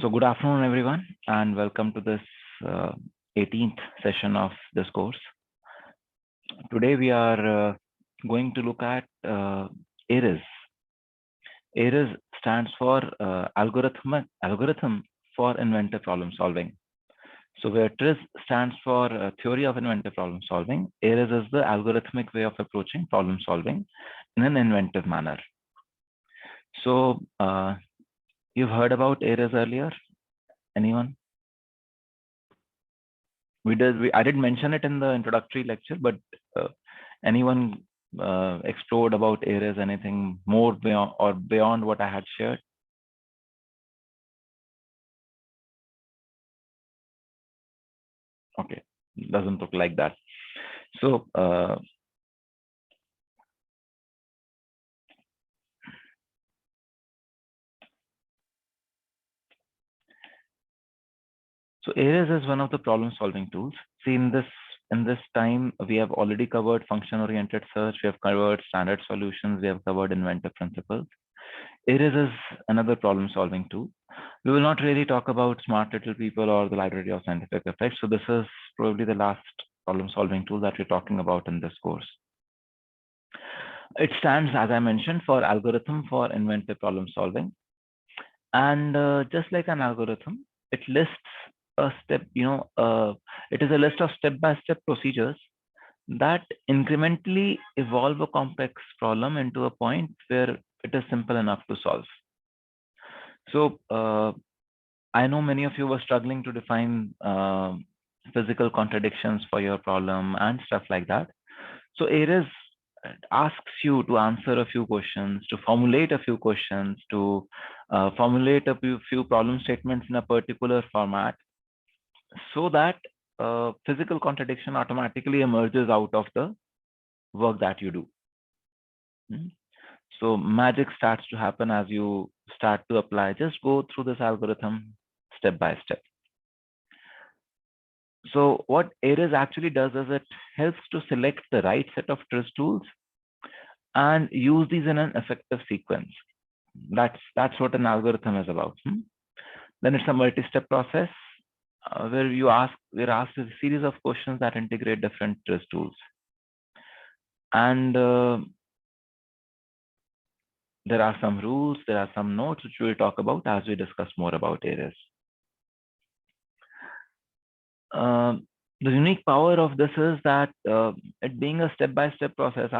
So good afternoon, everyone, and welcome to this 18th session of this course. Today we are going to look at ARIS. ARIS stands for Algorithm for Inventive Problem Solving. So where TRIZ stands for Theory of Inventive Problem Solving, ARIS is the algorithmic way of approaching problem solving in an inventive manner. So you've heard about ARIS earlier? Anyone? I did mention it in the introductory lecture, but anyone explored about ARIS anything more beyond what I had shared? Okay, doesn't look like that. So ARIS is one of the problem-solving tools. See, in this time, we have already covered function-oriented search, we have covered standard solutions, we have covered inventive principles. ARIS is another problem-solving tool. We will not really talk about smart little people or the library of scientific effects. So this is probably the last problem-solving tool that we're talking about in this course. It stands, as I mentioned, for Algorithm for Inventive Problem Solving. And just like an algorithm, it lists a step, it is a list of step-by-step procedures that incrementally evolve a complex problem into a point where it is simple enough to solve. So I know many of you were struggling to define physical contradictions for your problem and stuff like that. So ARIS asks you to answer a few questions, to formulate a few questions, to formulate a few problem statements in a particular format, so that physical contradiction automatically emerges out of the work that you do. So magic starts to happen as you start to apply. Just go through this algorithm step by step. So what ARIS actually does is it helps to select the right set of TRIZ tools and use these in an effective sequence. That's what an algorithm is about. Then it's a multi-step process where we're asked a series of questions that integrate different TRIZ tools. And there are some rules, there are some notes which we'll talk about as we discuss more about ARIS. The unique power of this is that it being a step-by-step process,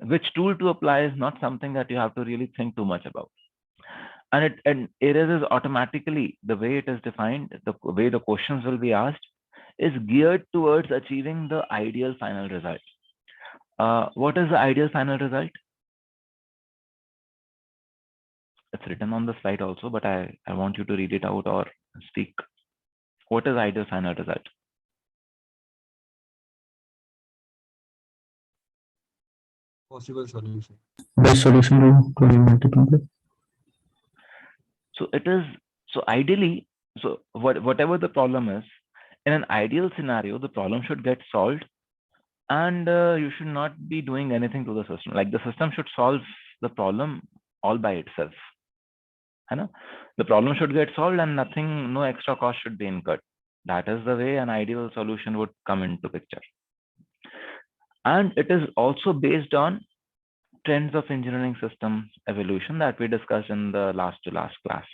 which tool to apply is not something that you have to really think too much about. And ARIS is automatically, the way it is defined, the way the questions will be asked, is geared towards achieving the ideal final result. What is the ideal final result? It's written on the slide also, but I want you to read it out or speak. What is ideal final result? Possible solution. Best solution to inventive problem. So it is, so ideally, so whatever the problem is, in an ideal scenario, the problem should get solved and you should not be doing anything to the system. Like the system should solve the problem all by itself. The problem should get solved and no extra cost should be incurred. That is the way an ideal solution would come into picture. And it is also based on trends of engineering systems evolution that we discussed in the last class,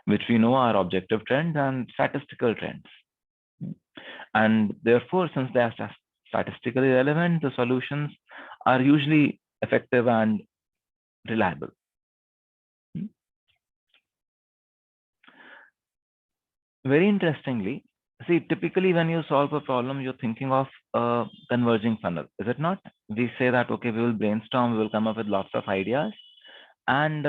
which we know are objective trends and statistical trends. And therefore, since they are statistically relevant, the solutions are usually effective and reliable. Very interestingly, see, typically when you solve a problem, you're thinking of a converging funnel, is it not? We say that, okay, we will brainstorm, we will come up with lots of ideas, and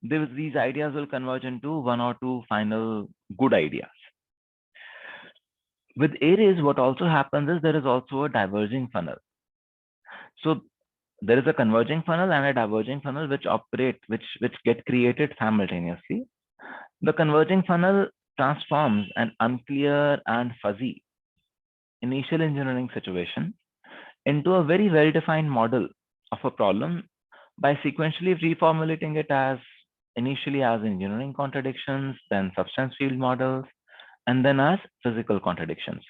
these ideas will converge into one or two final good ideas. With ARIS, what also happens is there is also a diverging funnel. So there is a converging funnel and a diverging funnel which get created simultaneously. The converging funnel transforms an unclear and fuzzy initial engineering situation into a very well-defined model of a problem by sequentially reformulating it as initially as engineering contradictions, then substance field models, and then as physical contradictions.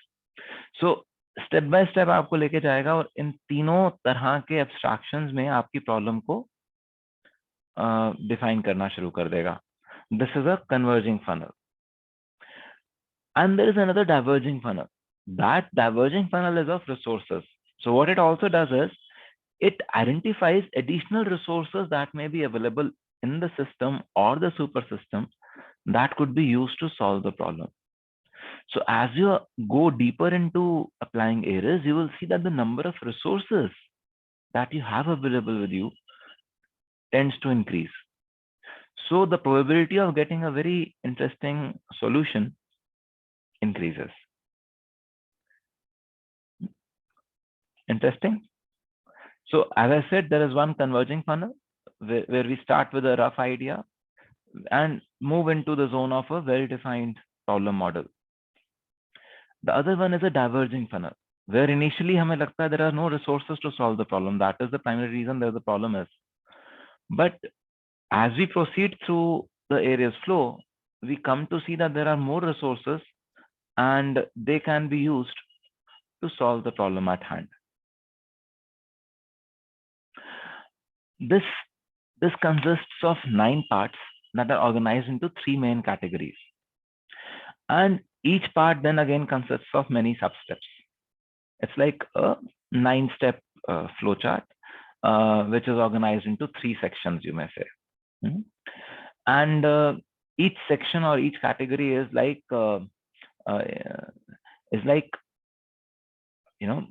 So step by step आपको लेके जाएगा और इन तीनों तरह के abstractions में आपकी problem को डिफाइन करना शुरू कर देगा. This is a converging funnel. And there is another diverging funnel. That diverging funnel is of resources. So what it also does is it identifies additional resources that may be available in the system or the super system that could be used to solve the problem. So as you go deeper into applying ARIS, you will see that the number of resources that you have available with you tends to increase. So the probability of getting a very interesting solution increases. Interesting. So as I said, there is one converging funnel where we start with a rough idea and move into the zone of a well-defined problem model. The other one is a diverging funnel, where initially हमें लगता है there are no resources to solve the problem. That is the primary reason there the problem is. But as we proceed through the ARIS flow, we come to see that there are more resources and they can be used to solve the problem at hand. This consists of 9 parts that are organized into 3 main categories. And each part then again consists of many sub-steps. It's like a 9-step flow chart, which is organized into 3 sections, you may say. And each section or each category is like, you know,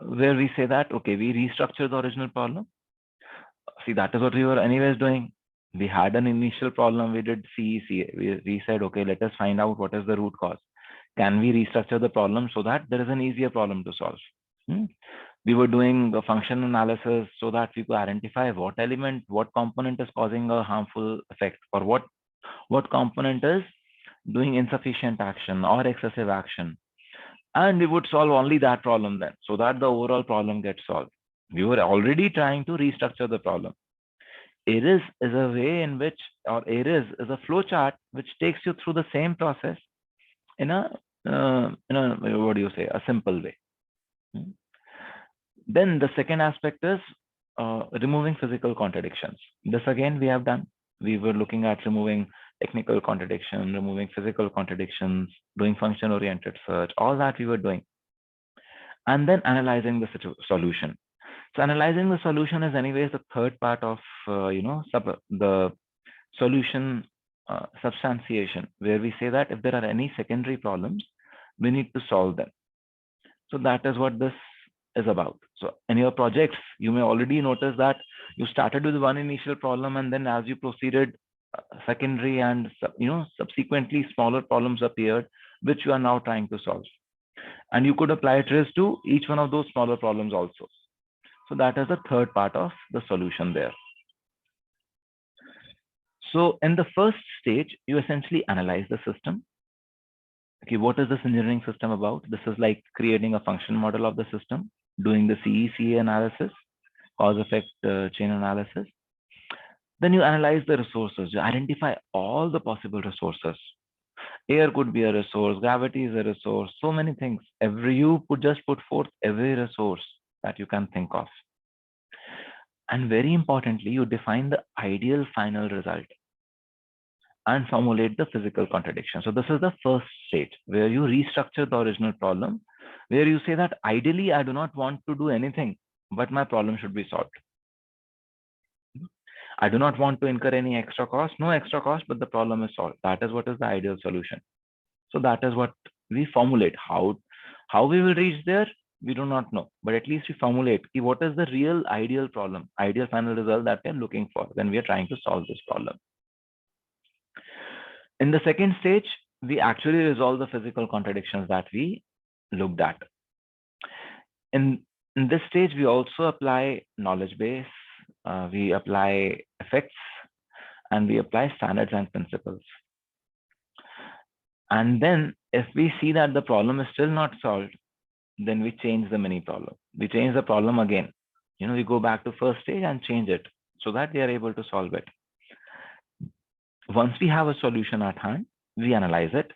where we say that, okay, we restructure the original problem. See, that is what we were anyways doing. We had an initial problem. We did CEC. We said, okay, let us find out what is the root cause. Can we restructure the problem so that there is an easier problem to solve? We were doing a function analysis so that we could identify what element, what component is causing a harmful effect, or what component is doing insufficient action or excessive action. And we would solve only that problem then, so that the overall problem gets solved. We were already trying to restructure the problem. ARIS is a way in which, or ARIS is a flow chart which takes you through the same process in a what do you say, a simple way. Then the second aspect is removing physical contradictions. This again we have done. We were looking at removing technical contradiction, removing physical contradictions, doing function-oriented search, all that we were doing. And then analyzing the solution. So analyzing the solution is anyways the third part of, the solution substantiation, where we say that if there are any secondary problems, we need to solve them. So that is what this is about. So in your projects, you may already notice that you started with one initial problem, and then as you proceeded, secondary and subsequently smaller problems appeared, which you are now trying to solve. And you could apply TRIZ to each one of those smaller problems also. So that is the third part of the solution there. So in the first stage, you essentially analyze the system. Okay, what is this engineering system about? This is like creating a function model of the system, doing the CECA analysis, cause-effect chain analysis. Then you analyze the resources. You identify all the possible resources. Air could be a resource, gravity is a resource, so many things. You could just put forth every resource that you can think of. And very importantly, you define the ideal final result and formulate the physical contradiction. So this is the first stage where you restructure the original problem, where you say that ideally, I do not want to do anything, but my problem should be solved. I do not want to incur any extra cost, no extra cost, but the problem is solved. That is what is the ideal solution. So that is what we formulate. How we will reach there, we do not know, but at least we formulate what is the real ideal problem, ideal final result that we are looking for when we are trying to solve this problem. In the second stage, we actually resolve the physical contradictions that we looked at. In this stage, we also apply knowledge base, we apply effects, and we apply standards and principles. And then if we see that the problem is still not solved, then we change the mini problem. We change the problem again. We go back to first stage and change it so that we are able to solve it. Once we have a solution at hand, we analyze it.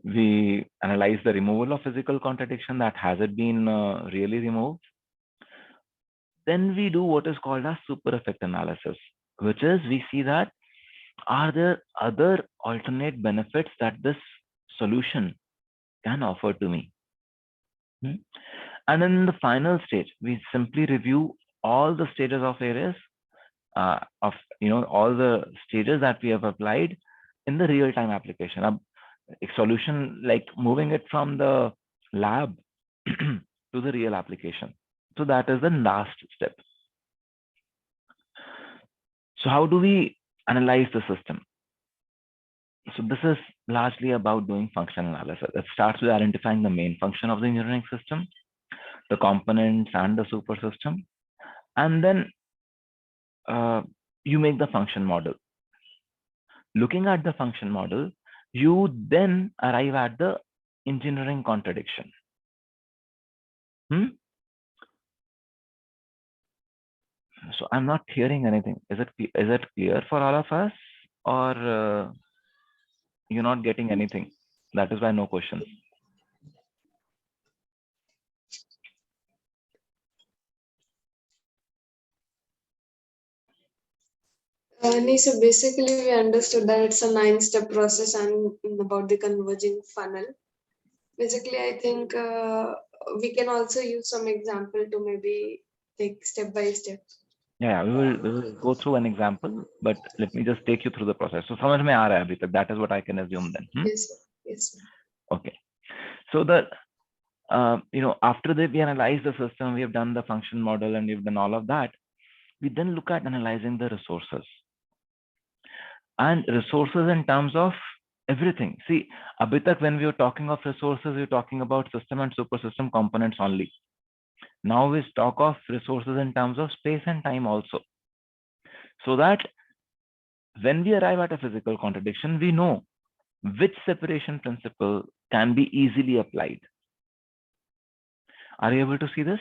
We analyze the removal of physical contradiction, that has it been really removed. Then we do what is called a super effect analysis, which is we see that are there other alternate benefits that this solution can offer to me. And then in the final stage, we simply review all the stages of ARIS, of all the stages that we have applied in the real-time application. A solution like moving it from the lab to the real application. So that is the last step. So how do we analyze the system? So this is largely about doing function analysis. It starts with identifying the main function of the engineering system, the components and the super system, and then you make the function model. Looking at the function model, you then arrive at the engineering contradiction. So I'm not hearing anything. Is it clear for all of us, or you're not getting anything? That is why no questions. So basically we understood that it's a 9-step process and about the converging funnel. Basically, I think we can also use some example to maybe take step by step. Yeah, we will go through an example, but let me just take you through the process. So समझ में आ रहा है अभी तक? That is what I can assume then. Yes, sir. Yes, sir. Okay. So the after that we analyze the system, we have done the function model, and we've done all of that. We then look at analyzing the resources. And resources in terms of everything. See, abhi tak when we were talking of resources, we were talking about system and super system components only. Now we talk of resources in terms of space and time also. So that when we arrive at a physical contradiction, we know which separation principle can be easily applied. Are you able to see this?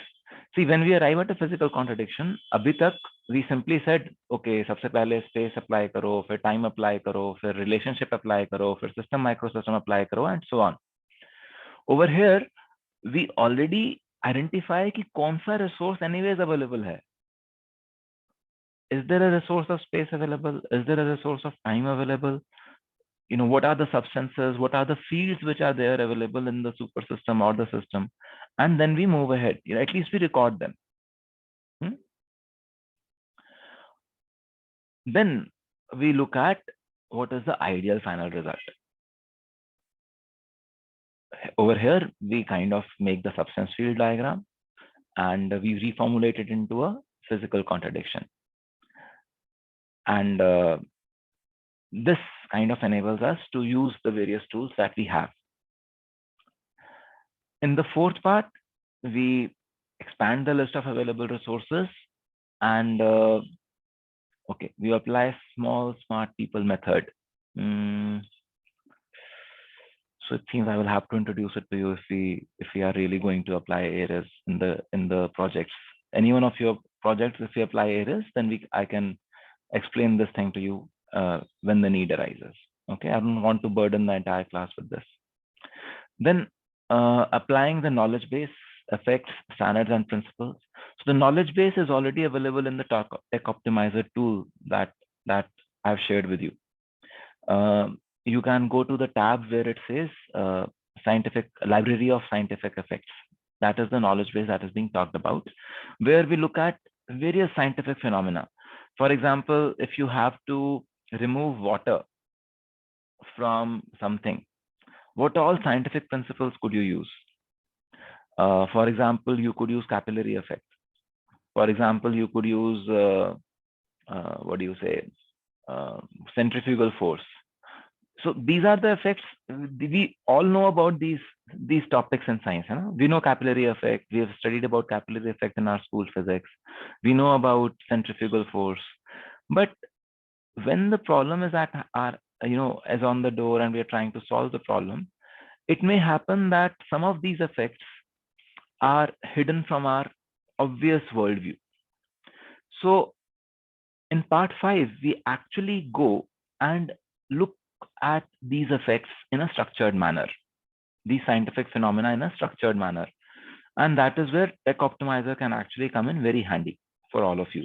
See, when we arrive at a physical contradiction, abhi tak we simply said, okay, सबसे पहले space apply करो, फिर time apply करो, फिर relationship apply करो, फिर system microsystem apply करो, and so on. Over here, we already identify कि कौन सा resource anyways available है. Is there a resource of space available? Is there a resource of time available? What are the substances? What are the fields which are there available in the super system or the system? And then we move ahead. At least we record them. Then we look at what is the ideal final result. Over here, we kind of make the substance field diagram, and we reformulate it into a physical contradiction. And this kind of enables us to use the various tools that we have. In the fourth part, we expand the list of available resources, and okay, we apply small smart people method. So it seems I will have to introduce it to you if we are really going to apply ARIS in the projects. Any one of your projects, if you apply ARIS, then I can explain this thing to you when the need arises. Okay, I don't want to burden the entire class with this. Then applying the knowledge base, effects, standards, and principles. So the knowledge base is already available in the Tech Optimizer tool that I've shared with you. You can go to the tab where it says library of scientific effects. That is the knowledge base that is being talked about, where we look at various scientific phenomena. For example, if you have to remove water from something, what all scientific principles could you use? For example, you could use capillary effect. For example, you could use centrifugal force. So these are the effects. We all know about these topics in science. We know capillary effect. We have studied about capillary effect in our school physics. We know about centrifugal force. But when the problem is at is on the door and we are trying to solve the problem, it may happen that some of these effects are hidden from our obvious worldview. So in part 5, we actually go and look at these effects in a structured manner, these scientific phenomena in a structured manner. And that is where Tech Optimizer can actually come in very handy for all of you.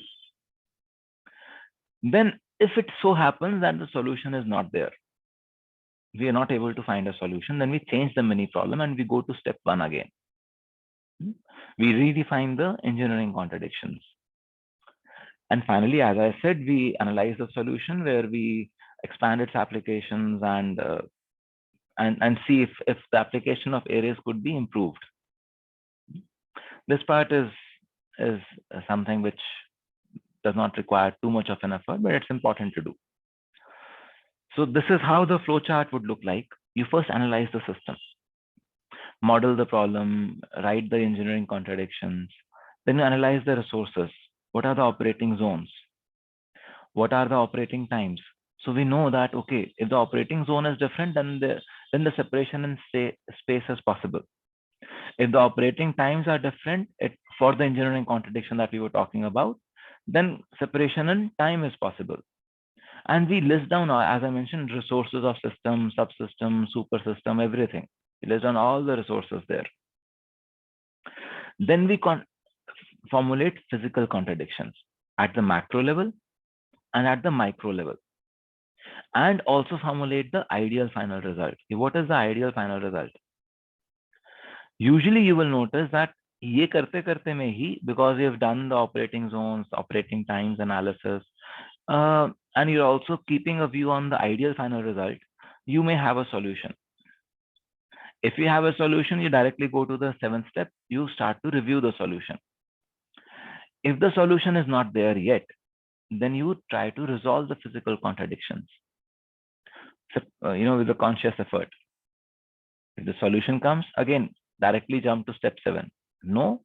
Then if it so happens that the solution is not there, we are not able to find a solution, then we change the mini problem and we go to step 1 again. We redefine the engineering contradictions. And finally, as I said, we analyze the solution where we expand its applications and see if the application of areas could be improved. This part is something which does not require too much of an effort, but it's important to do. So this is how the flowchart would look like. You first analyze the system, model the problem, write the engineering contradictions, then you analyze the resources. What are the operating zones? What are the operating times? So we know that, okay, if the operating zone is different, then the separation in space is possible. If the operating times are different for the engineering contradiction that we were talking about, then separation in time is possible. And we list down, as I mentioned, resources of system, subsystem, super system, everything. We list down all the resources there. Then we formulate physical contradictions at the macro level and at the micro level, and also formulate the ideal final result. What is the ideal final result? Usually you will notice that ye karte karte mein hi, because you've done the operating zones, operating times analysis, and you're also keeping a view on the ideal final result, you may have a solution. If you have a solution, you directly go to the 7th step, you start to review the solution. If the solution is not there yet, then you try to resolve the physical contradictions, with the conscious effort. If the solution comes, again, directly jump to step 7. No,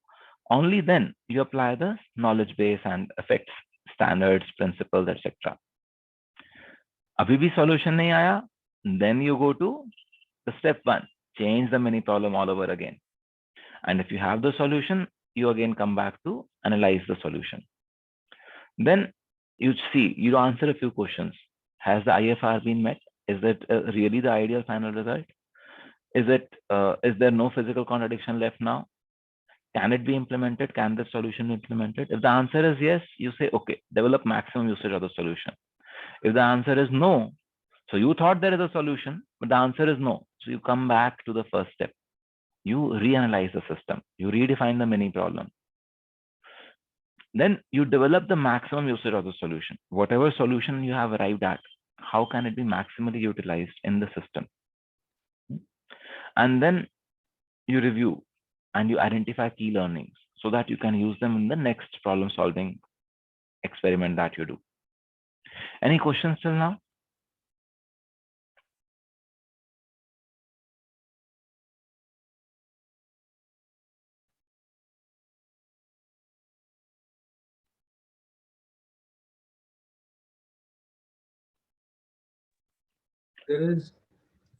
only then you apply the knowledge base and effects, standards, principles, etc. Abhi bhi solution nahi aaya, then you go to the step 1, change the mini problem all over again. And if you have the solution, you again come back to analyze the solution. Then you see, you answer a few questions. Has the IFR been met? Is it really the ideal final result? Is there no physical contradiction left now? Can it be implemented? Can the solution be implemented? If the answer is yes, you say, okay, develop maximum usage of the solution. If the answer is no, so you thought there is a solution, but the answer is no. So you come back to the first step. You reanalyze the system. You redefine the mini problem. Then you develop the maximum usage of the solution. Whatever solution you have arrived at, how can it be maximally utilized in the system? And then you review and you identify key learnings so that you can use them in the next problem solving experiment that you do. Any questions till now?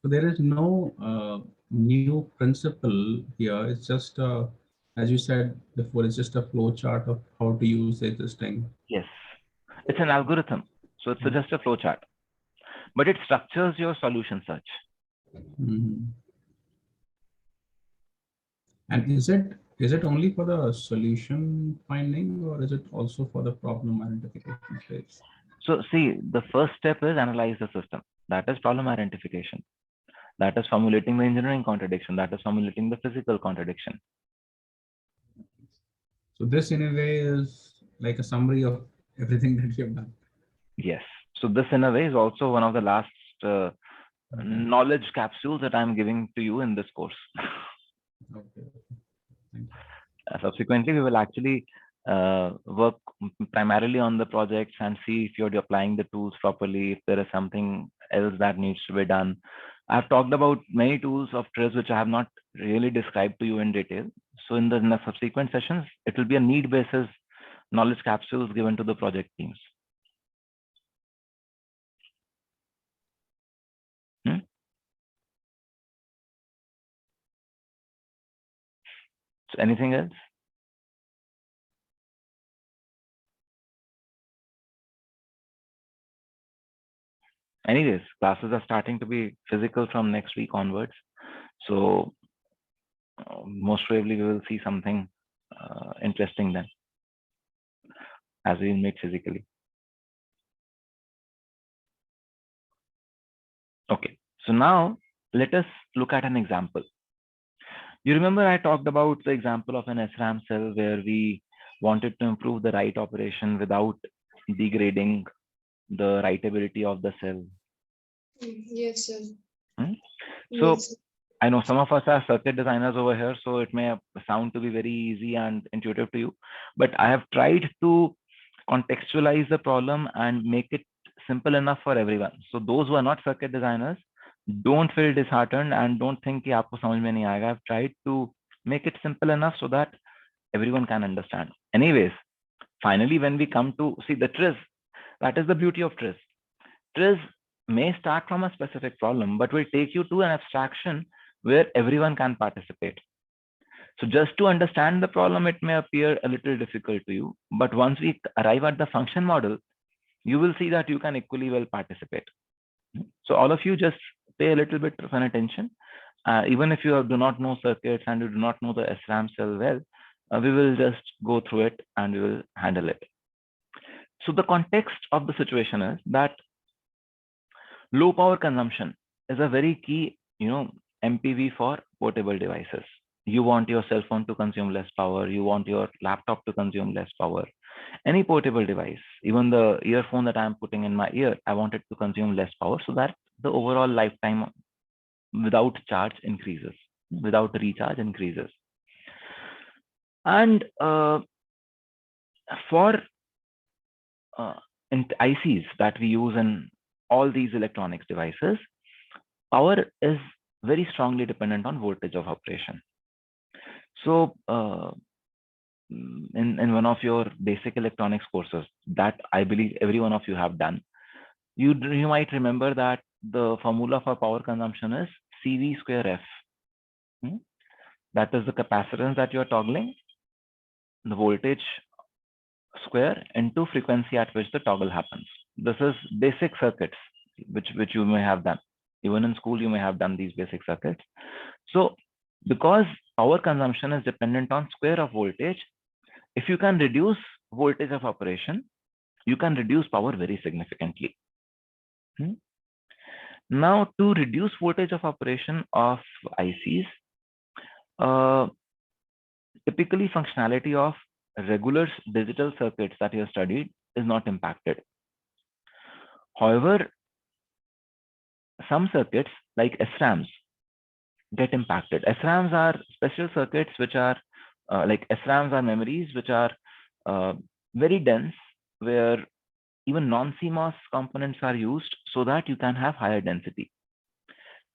There is no new principle here. It's just, as you said before, it's just a flow chart of how to use this thing. Yes, it's an algorithm. So it's just a flow chart, but it structures your solution search. And is it only for the solution finding, or is it also for the problem identification phase? So see, the first step is analyze the system. That is problem identification. That is formulating the engineering contradiction. That is formulating the physical contradiction. So this in a way is like a summary of everything that you have done. Yes. So this in a way is also one of the last knowledge capsules that I'm giving to you in this course. Okay. Thank you. Subsequently, we will actually work primarily on the projects and see if you're applying the tools properly, if there is something else that needs to be done. I've talked about many tools of TRIZ which I have not really described to you in detail. So in the subsequent sessions, it will be a need basis knowledge capsules given to the project teams. So anything else? Anyways, classes are starting to be physical from next week onwards. So most probably we will see something interesting then as we meet physically. Okay, so now let us look at an example. You remember I talked about the example of an SRAM cell where we wanted to improve the write operation without degrading the writability of the cell. Yes, sir. So Yes. I know some of us are circuit designers over here, so it may sound to be very easy and intuitive to you, but I have tried to contextualize the problem and make it simple enough for everyone. So those who are not circuit designers, don't feel disheartened and don't think कि आपको समझ में नहीं आएगा. I've tried to make it simple enough so that everyone can understand. Anyways, finally, when we come to see the TRIZ, that is the beauty of TRIZ. TRIZ may start from a specific problem, but will take you to an abstraction where everyone can participate. So just to understand the problem, it may appear a little difficult to you, but once we arrive at the function model, you will see that you can equally well participate. So all of you just pay a little bit of an attention. Even if you do not know circuits and you do not know the SRAM cell well, we will just go through it and we will handle it. So the context of the situation is that low power consumption is a very key, MPV for portable devices. You want your cell phone to consume less power. You want your laptop to consume less power. Any portable device, even the earphone that I'm putting in my ear, I want it to consume less power so that the overall lifetime without charge increases, without recharge increases. And for ICs that we use in all these electronics devices, power is very strongly dependent on voltage of operation. So in one of your basic electronics courses that I believe every one of you have done, you might remember that the formula for power consumption is CV square F. That is the capacitance that you're toggling, the voltage square into frequency at which the toggle happens. This is basic circuits, which you may have done. Even in school, you may have done these basic circuits. So because power consumption is dependent on square of voltage, if you can reduce voltage of operation, you can reduce power very significantly. Now, to reduce voltage of operation of ICs, typically functionality of regular digital circuits that you have studied is not impacted. However, some circuits like SRAMs get impacted. SRAMs are special circuits which are like SRAMs are memories which are very dense, where even non-CMOS components are used so that you can have higher density.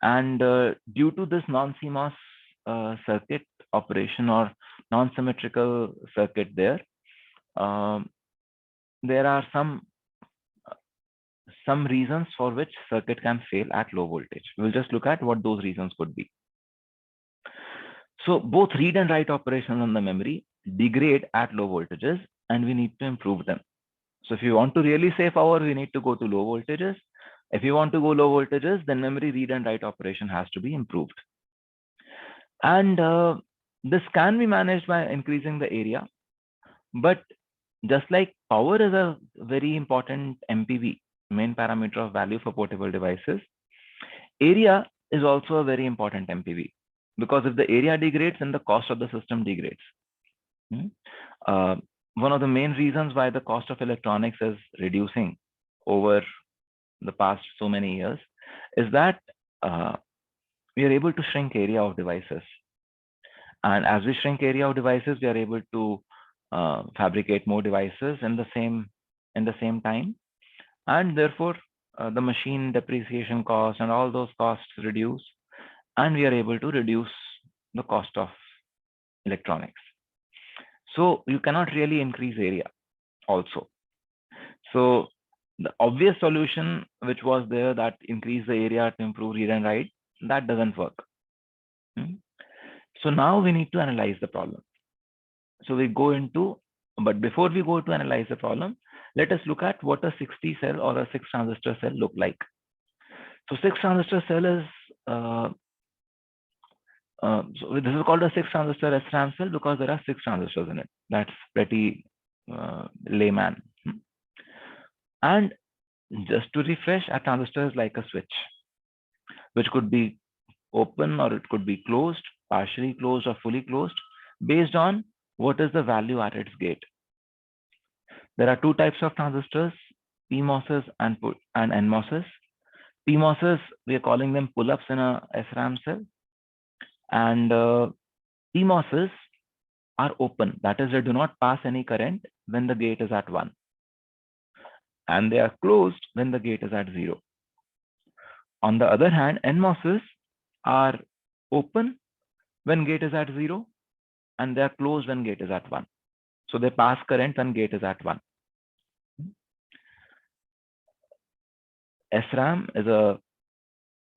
And due to this non-CMOS circuit operation or non-symmetrical circuit there are some reasons for which circuit can fail at low voltage. We'll just look at what those reasons could be. So both read and write operations on the memory degrade at low voltages, and we need to improve them. So if you want to really save power, we need to go to low voltages. If you want to go low voltages, then memory read and write operation has to be improved. And this can be managed by increasing the area. But just like power is a very important MPV, main parameter of value for portable devices, area is also a very important MPV, because if the area degrades, then the cost of the system degrades. One of the main reasons why the cost of electronics is reducing over the past so many years is that we are able to shrink area of devices. And as we shrink area of devices, we are able to fabricate more devices in the same time. And therefore, the machine depreciation cost and all those costs reduce, and we are able to reduce the cost of electronics. So you cannot really increase area also. So the obvious solution, which was there, that increase the area to improve read and write, that doesn't work. So now we need to analyze the problem. So we go into, but before we go to analyze the problem, let us look at what a 60 cell or a 6 transistor cell look like. So 6 transistor cell is so this is called a 6 transistor SRAM cell because there are 6 transistors in it. That's pretty layman. And just to refresh, a transistor is like a switch, which could be open or it could be closed, partially closed or fully closed, based on what is the value at its gate. There are two types of transistors, PMOSes and NMOSes. PMOSes, we are calling them pull-ups in a SRAM cell. And PMOSes are open. That is, they do not pass any current when the gate is at 1. And they are closed when the gate is at 0. On the other hand, NMOSes are open when gate is at 0 and they are closed when gate is at 1. So they pass current when gate is at 1. SRAM is a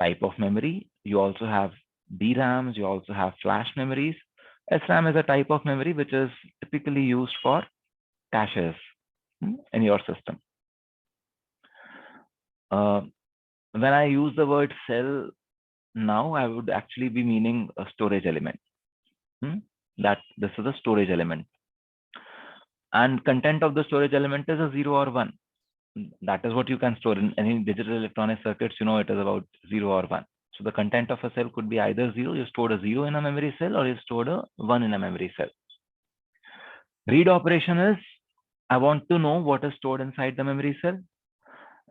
type of memory. You also have DRAMs, you also have flash memories. SRAM is a type of memory which is typically used for caches in your system. When I use the word cell now, I would actually be meaning a storage element. That this is a storage element. And content of the storage element is a 0 or 1. That is what you can store in any digital electronic circuits. You know, it is about 0 or 1. So the content of a cell could be either 0, you stored a 0 in a memory cell, or you stored a 1 in a memory cell. Read operation is, I want to know what is stored inside the memory cell.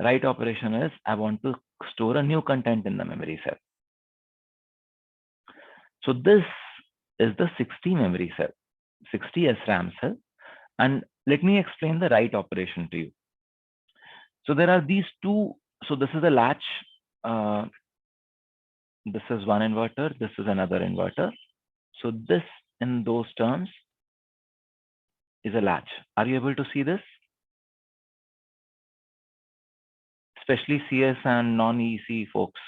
Write operation is, I want to store a new content in the memory cell. So this is the 60 memory cell, 60 SRAM cell. And let me explain the write operation to you. So there are these two. So this is a latch. This is one inverter. This is another inverter. So this, in those terms, is a latch. Are you able to see this? Especially CS and non-EC folks.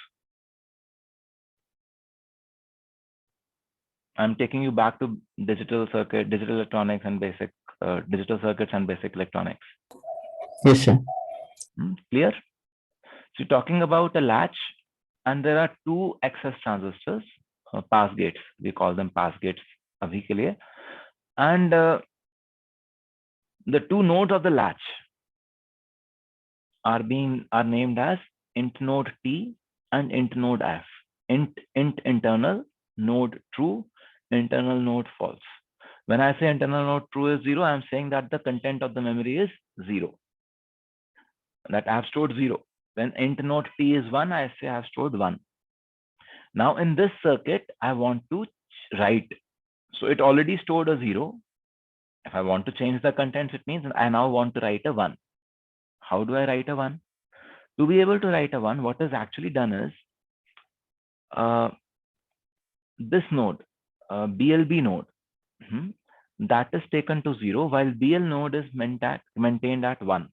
I'm taking you back to digital electronics and basic digital circuits and basic electronics. Yes, sir. Clear? So talking about a latch, and there are two access transistors, pass gates. We call them pass gates. Abhi ke liye. And the two nodes of the latch are named as int node T and int node F. Int internal, node true, internal node false. When I say internal node true is 0, I'm saying that the content of the memory is 0. That I have stored 0. When int node T is 1, I say I have stored 1. Now in this circuit, I want to write. So it already stored a 0. If I want to change the contents, it means I now want to write a 1. How do I write a 1? To be able to write a 1, what is actually done is this node, BLB node, that is taken to 0, while BL node is maintained at 1.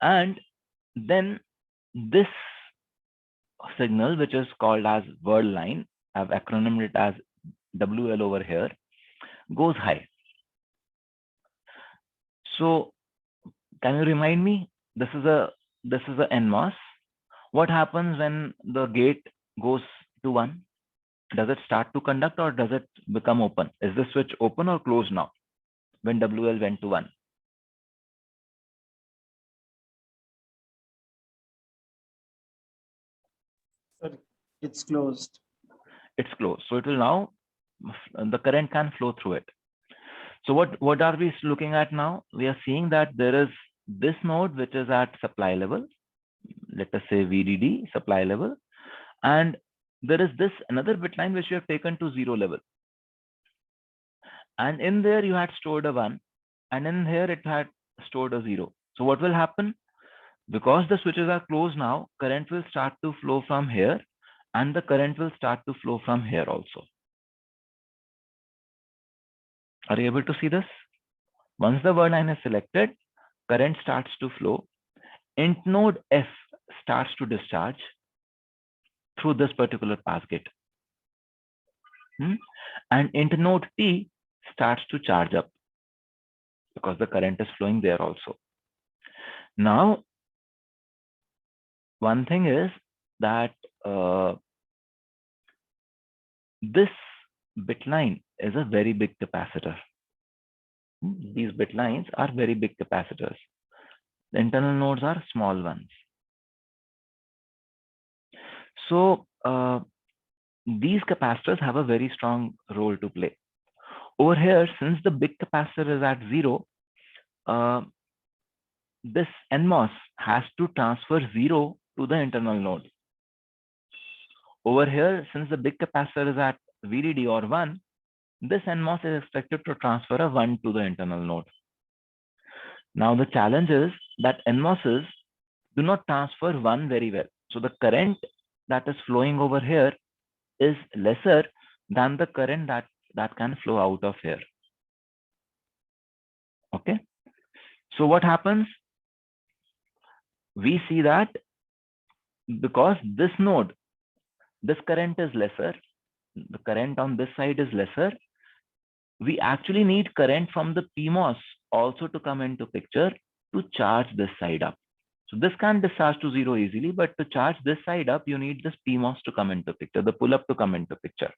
And then this signal, which is called as word line, I've acronymed it as WL over here, goes high. So can you remind me? This is a NMOS. What happens when the gate goes to 1? Does it start to conduct or does it become open? Is the switch open or closed now when WL went to 1? It's closed. It's closed. So it will now, the current can flow through it. So what are we looking at now? We are seeing that there is this node which is at supply level. Let us say VDD supply level. And there is this another bit line which you have taken to 0 level. And in there you had stored a 1. And in here it had stored a 0. So what will happen? Because the switches are closed now, current will start to flow from here. And the current will start to flow from here also. Are you able to see this? Once the word line is selected, current starts to flow. Int node F starts to discharge through this particular pass gate. And int node T starts to charge up because the current is flowing there also. Now, one thing is that this bit line is a very big capacitor. These bit lines are very big capacitors. The internal nodes are small ones. So these capacitors have a very strong role to play. Over here, since the big capacitor is at 0, this NMOS has to transfer 0 to the internal node. Over here, since the big capacitor is at VDD or 1, this NMOS is expected to transfer a 1 to the internal node. Now the challenge is that NMOSs do not transfer 1 very well. So the current that is flowing over here is lesser than the current that can flow out of here. Okay. So what happens? We see that because this node, this current is lesser, the current on this side is lesser, we actually need current from the PMOS also to come into picture to charge this side up. So this can discharge to 0 easily, but to charge this side up, you need this PMOS to come into picture, the pull-up to come into picture.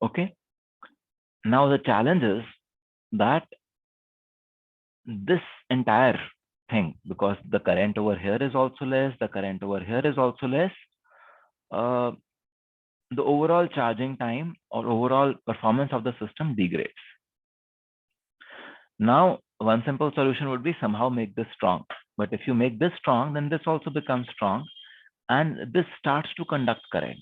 Okay. Now the challenge is that this entire thing, because the current over here is also less, the current over here is also less, the overall charging time or overall performance of the system degrades. Now, one simple solution would be somehow make this strong. But if you make this strong, then this also becomes strong and this starts to conduct current.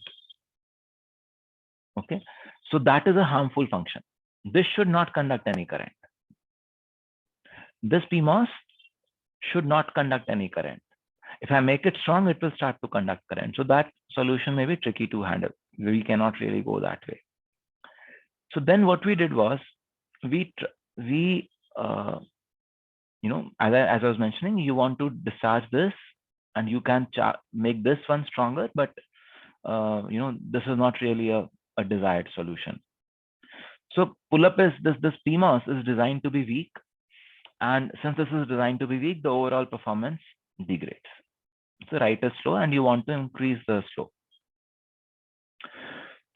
Okay, so that is a harmful function. This should not conduct any current. This PMOS should not conduct any current. If I make it strong, it will start to conduct current. So that solution may be tricky to handle. We cannot really go that way. So then what we did was you know, as I was mentioning, you want to discharge this and you can make this one stronger, but you know, this is not really a desired solution. So pull-up is this PMOS is designed to be weak. And since this is designed to be weak, the overall performance degrades. The write is slow and you want to increase the slow.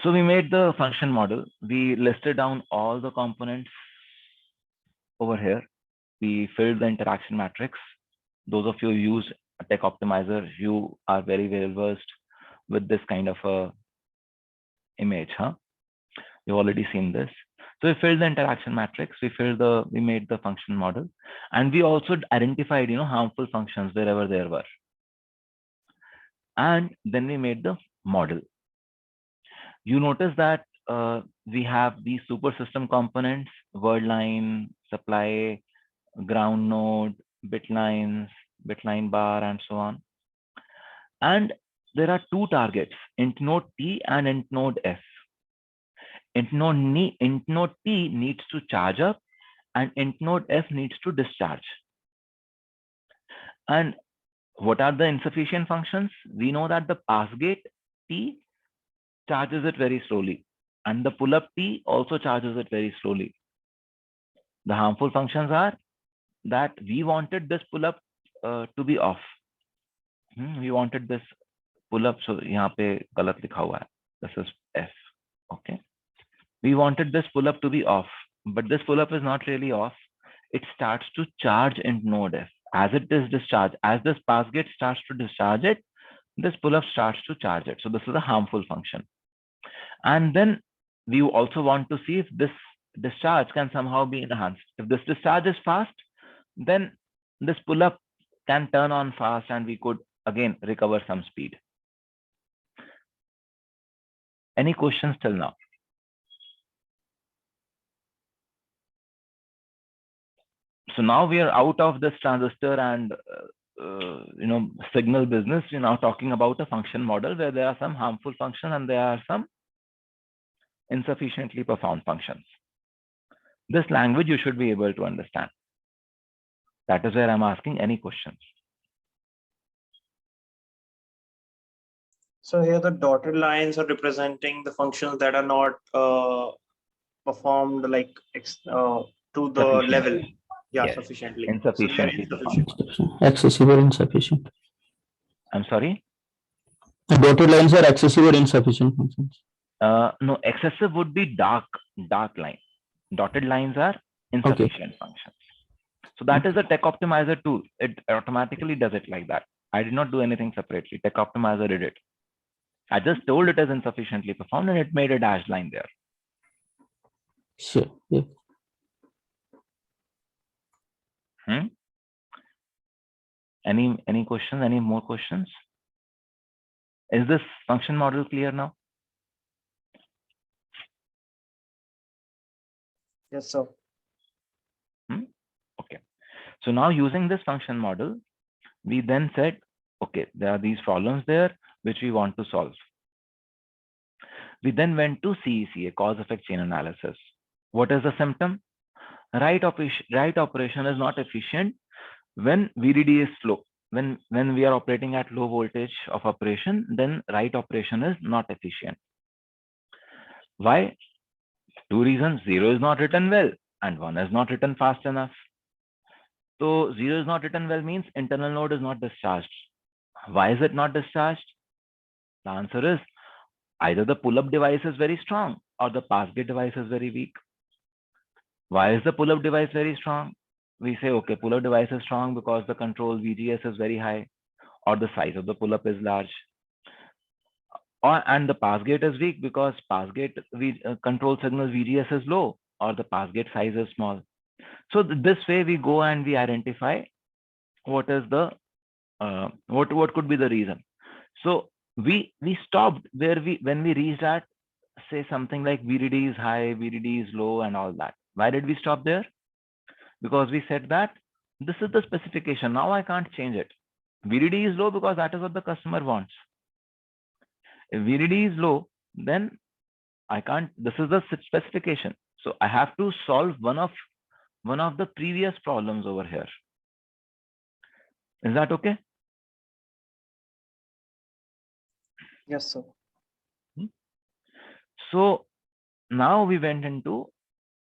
So we made the function model. We listed down all the components over here. We filled the interaction matrix. Those of you who use Tech Optimizer, you are very well versed with this kind of a image, huh? You've already seen this. So we filled the interaction matrix, we made the function model, and we also identified, you know, harmful functions wherever there were. And then we made the model. You notice that we have these super system components, word line, supply, ground node, bit lines, bit line bar, and so on. And there are two targets, int node T and int node F. Int node T needs to charge up and int node F needs to discharge. And what are the insufficient functions? We know that the pass gate T charges it very slowly and the pull-up T also charges it very slowly. The harmful functions are that we wanted this pull-up to be off. We wanted this pull-up, so यहाँ पे गलत लिखा हुआ है. This is F. Okay. We wanted this pull-up to be off, but this pull-up is not really off. It starts to charge int node F. As it is discharged, as this pass gate starts to discharge it, this pull-up starts to charge it. So this is a harmful function. And then we also want to see if this discharge can somehow be enhanced. If this discharge is fast, then this pull-up can turn on fast and we could again recover some speed. Any questions till now? So now we are out of this transistor and you know, signal business. We're now talking about a function model where there are some harmful functions and there are some insufficiently performed functions. This language you should be able to understand. That is where I'm asking any questions. So here the dotted lines are representing the functions that are not performed like to the level. Yeah, Yes. sufficiently. Insufficiently So they are insufficient. Accessible insufficient. I'm sorry. The dotted lines are excessive or insufficient functions. No, excessive would be dark line. Dotted lines are insufficient functions. So that is the Tech Optimizer tool. It automatically does it like that. I did not do anything separately. Tech Optimizer did it. I just told it is insufficiently performed and it made a dashed line there. Sure. Yeah. Any questions? Any more questions? Is this function model clear now? Yes, sir. Okay. So now using this function model, we then said, okay, there are these problems there which we want to solve. We then went to CECA, cause effect chain analysis. What is the symptom? Write operation is not efficient when VDD is slow. When we are operating at low voltage of operation, then write operation is not efficient. Why? Two reasons: 0 is not written well and 1 is not written fast enough. So 0 is not written well means internal node is not discharged. Why is it not discharged? The answer is either the pull-up device is very strong or the pass gate device is very weak. Why is the pull-up device very strong? We say, okay, pull-up device is strong because the control VGS is very high or the size of the pull-up is large. And the pass gate is weak because pass gate control signal VGS is low or the pass gate size is small. So this way we go and we identify what is the what could be the reason. So we stopped where when we reached at, say, something like VDD is high, VDD is low and all that. Why did we stop there? Because we said that this is the specification. Now I can't change it. VDD is low because that is what the customer wants. If VDD is low, then I can't, this is the specification. So I have to solve one of the previous problems over here. Is that okay? Yes, sir. So now we went into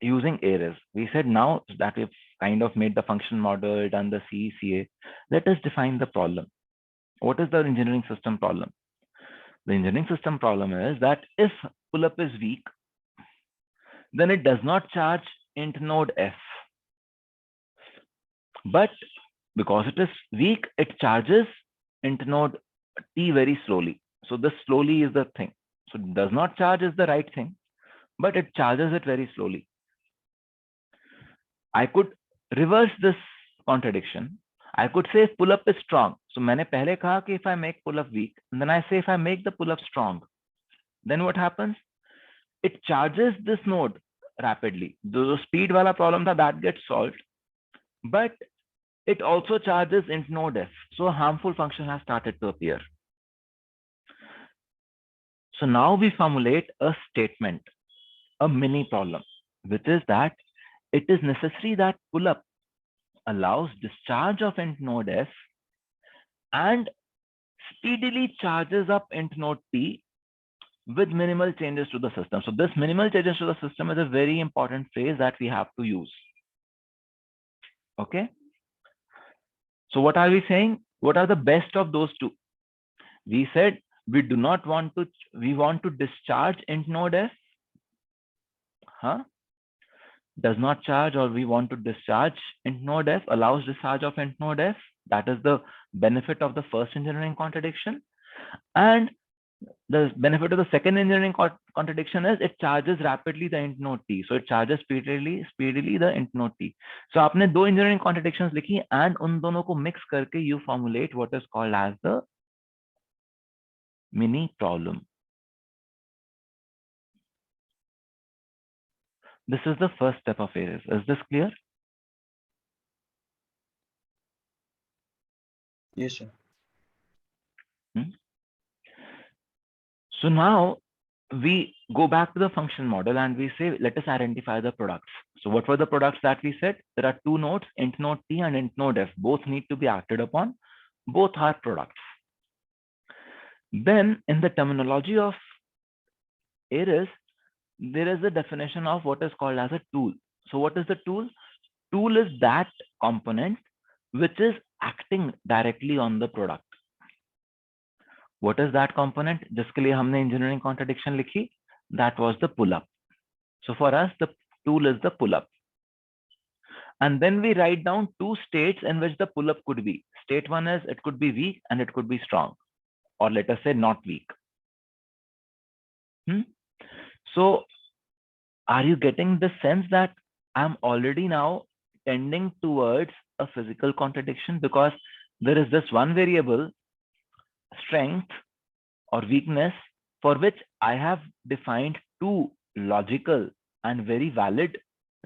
using ARIS. We said now that we've kind of made the function model, done the CECA, let us define the problem. What is the engineering system problem? The engineering system problem is that if pull-up is weak, then it does not charge int node F. But because it is weak, it charges int node T very slowly. So this slowly is the thing. So it does not charge is the right thing, but it charges it very slowly. I could reverse this contradiction. I could say if pull-up is strong. So मैंने पहले कहा कि if I make pull-up weak, and then I say if I make the pull-up strong, then what happens? It charges this node rapidly. The speed wala problem tha, that gets solved, but it also charges int node F. So a harmful function has started to appear. So now we formulate a statement, a mini problem, which is that it is necessary that pull-up allows discharge of int node F and speedily charges up int node T with minimal changes to the system. So this minimal changes to the system is a very important phrase that we have to use. Okay. So what are we saying? What are the best of those two? We said we do not want to, we want to discharge int node F. Does not charge, or we want to discharge int node F, allows discharge of int node F. That is the benefit of the first engineering contradiction. And the benefit of the second engineering contradiction is it charges rapidly the int node T. So it charges speedily the int node T. So आपने दो engineering contradictions लिखी and उन दोनों को mix करके you formulate what is called as the mini problem. This is the first step of ARIS. Is this clear? Yes, sir. So now we go back to the function model and we say, let us identify the products. So what were the products that we said? There are two nodes, int node T and int node F. Both need to be acted upon. Both are products. Then in the terminology of ARIS, there is a definition of what is called as a tool. So what is the tool? Tool is that component which is acting directly on the product. What is that component? जिसके लिए हमने engineering contradiction लिखी, that was the pull up. So for us, the tool is the pull up. And then we write down two states in which the pull up could be. State one is it could be weak and it could be strong, or let us say not weak. So are you getting the sense that I'm already now tending towards a physical contradiction, because there is this one variable, strength or weakness, for which I have defined two logical and very valid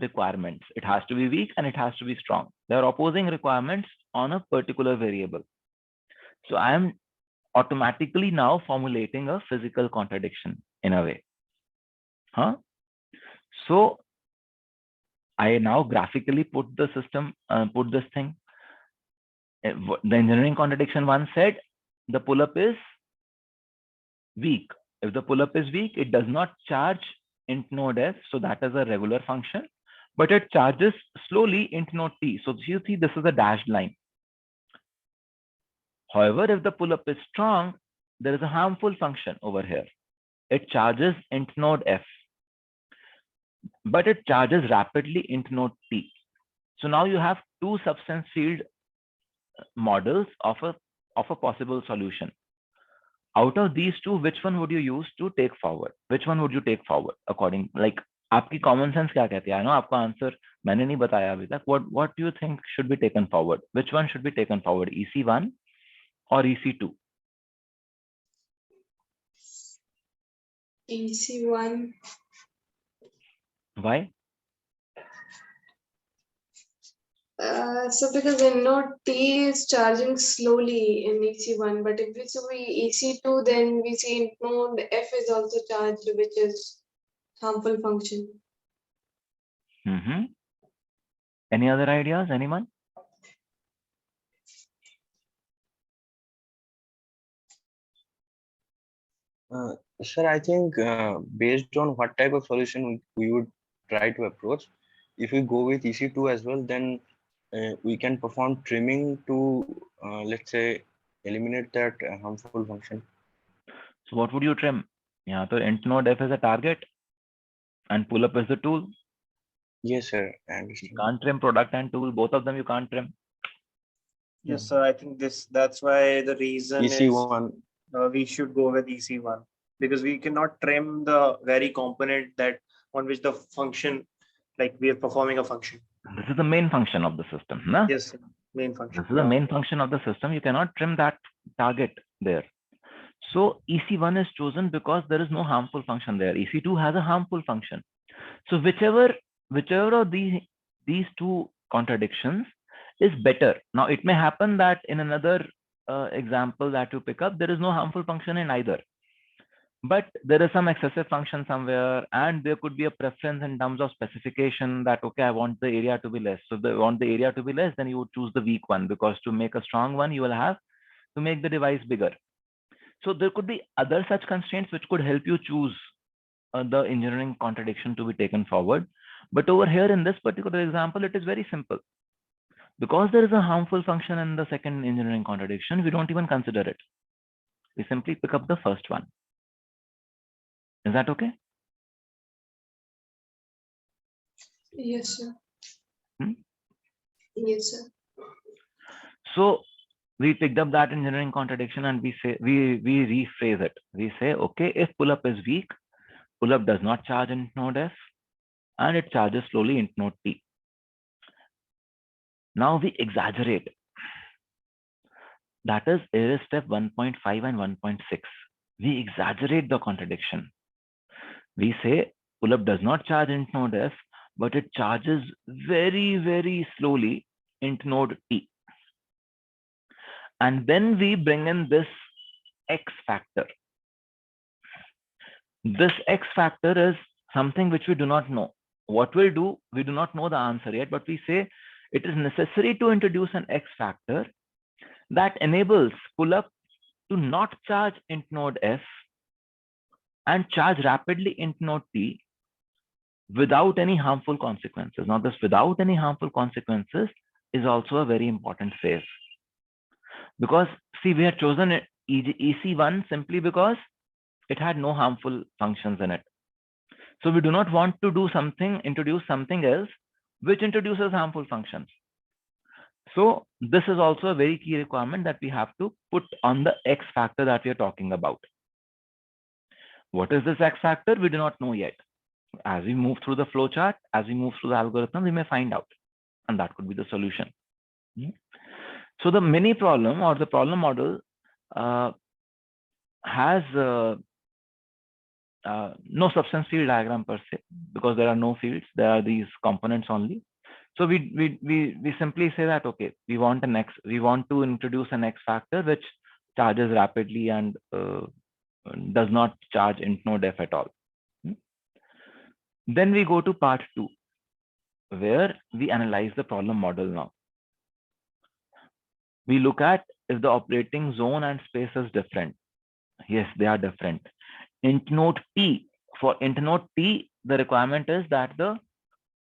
requirements. It has to be weak and it has to be strong. They are opposing requirements on a particular variable. So I am automatically now formulating a physical contradiction in a way. So I now graphically put the system, put this thing. The engineering contradiction one said the pull-up is weak. If the pull-up is weak, it does not charge int node f, so that is a regular function, but it charges slowly int node t. So you see, this is a dashed line. However, if the pull-up is strong, there is a harmful function over here. It charges int node f, but it charges rapidly int node t. So now you have two substance field models of a possible solution. Out of these two, which one would you use to take forward? Which one would you take forward according, like, आपकी common sense क्या कहती है? I know आपका answer मैंने नहीं बताया अभी तक. What do you think should be taken forward? Which one should be taken forward, EC1 or EC2? EC1. Why? So because in node T is charging slowly in EC1, but if we see EC2, then we see in node F is also charged, which is harmful function. Any other ideas? Anyone? Sir, I think based on what type of solution we would try to approach, if we go with EC2 as well, then we can perform trimming to, let's say, eliminate that harmful function. So what would you trim? Yeah, so int node f is a target and pull up is the tool. Yes, sir. I You understand. can't trim product and tool, both of them you can't trim. Yes, sir. I think that's why the reason EC1. is we should go with EC1, because we cannot trim the very component that on which the function, like we are performing a function. This is the main function of the system. Na? Yes, sir. Main function. This is the main function of the system. You cannot trim that target there. So EC1 is chosen because there is no harmful function there. EC2 has a harmful function. So whichever of these two contradictions is better. Now it may happen that in another example that you pick up, there is no harmful function in either, but there is some excessive function somewhere, and there could be a preference in terms of specification that, okay, I want the area to be less. So if you want the area to be less, then you would choose the weak one, because to make a strong one, you will have to make the device bigger. So there could be other such constraints which could help you choose the engineering contradiction to be taken forward. But over here in this particular example, it is very simple. Because there is a harmful function in the second engineering contradiction, we don't even consider it. We simply pick up the first one. Is that okay? Yes, sir. Yes, sir. So we picked up that engineering contradiction and we say, we rephrase it. We say, okay, if pull-up is weak, pull-up does not charge int node f, and it charges slowly int node t. Now we exaggerate. That is ARIS step 1.5 and 1.6. We exaggerate the contradiction. We say pull-up does not charge int node f, but it charges very, very slowly int node t. And then we bring in this X factor. This X factor is something which we do not know. What we'll do, we do not know the answer yet, but we say it is necessary to introduce an X factor that enables pull-up to not charge int node f and charge rapidly int node t without any harmful consequences. Now, this without any harmful consequences is also a very important phrase, because see, we had chosen EC1 simply because it had no harmful functions in it. So we do not want to do something, introduce something else which introduces harmful functions. So this is also a very key requirement that we have to put on the X factor that we are talking about. What is this X factor? We do not know yet. As we move through the flowchart, as we move through the algorithm, we may find out, and that could be the solution. So the mini problem or the problem model has no substance field diagram per se, because there are no fields, there are these components only. So we simply say that, okay, we want to introduce an X factor which charges rapidly and does not charge int node f at all. Then we go to part 2, where we analyze the problem model now. We look at if the operating zone and space is different. Yes, they are different. Int node T, for int node T, the requirement is that the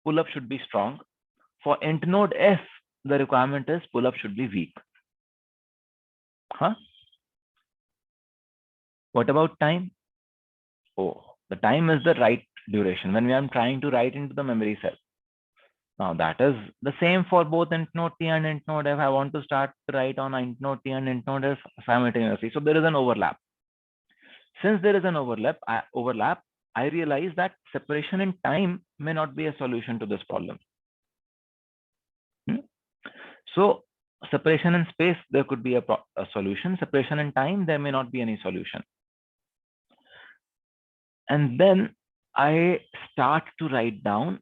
pull-up should be strong. For int node F, the requirement is pull-up should be weak. What about time? Oh, the time is the write duration when we are trying to write into the memory cell. Now that is the same for both int node T and int node F. I want to start to write on int node T and int node F simultaneously. So there is an overlap. Since there is an overlap, I realize that separation in time may not be a solution to this problem. So separation in space, there could be a solution. Separation in time, there may not be any solution. And then I start to write down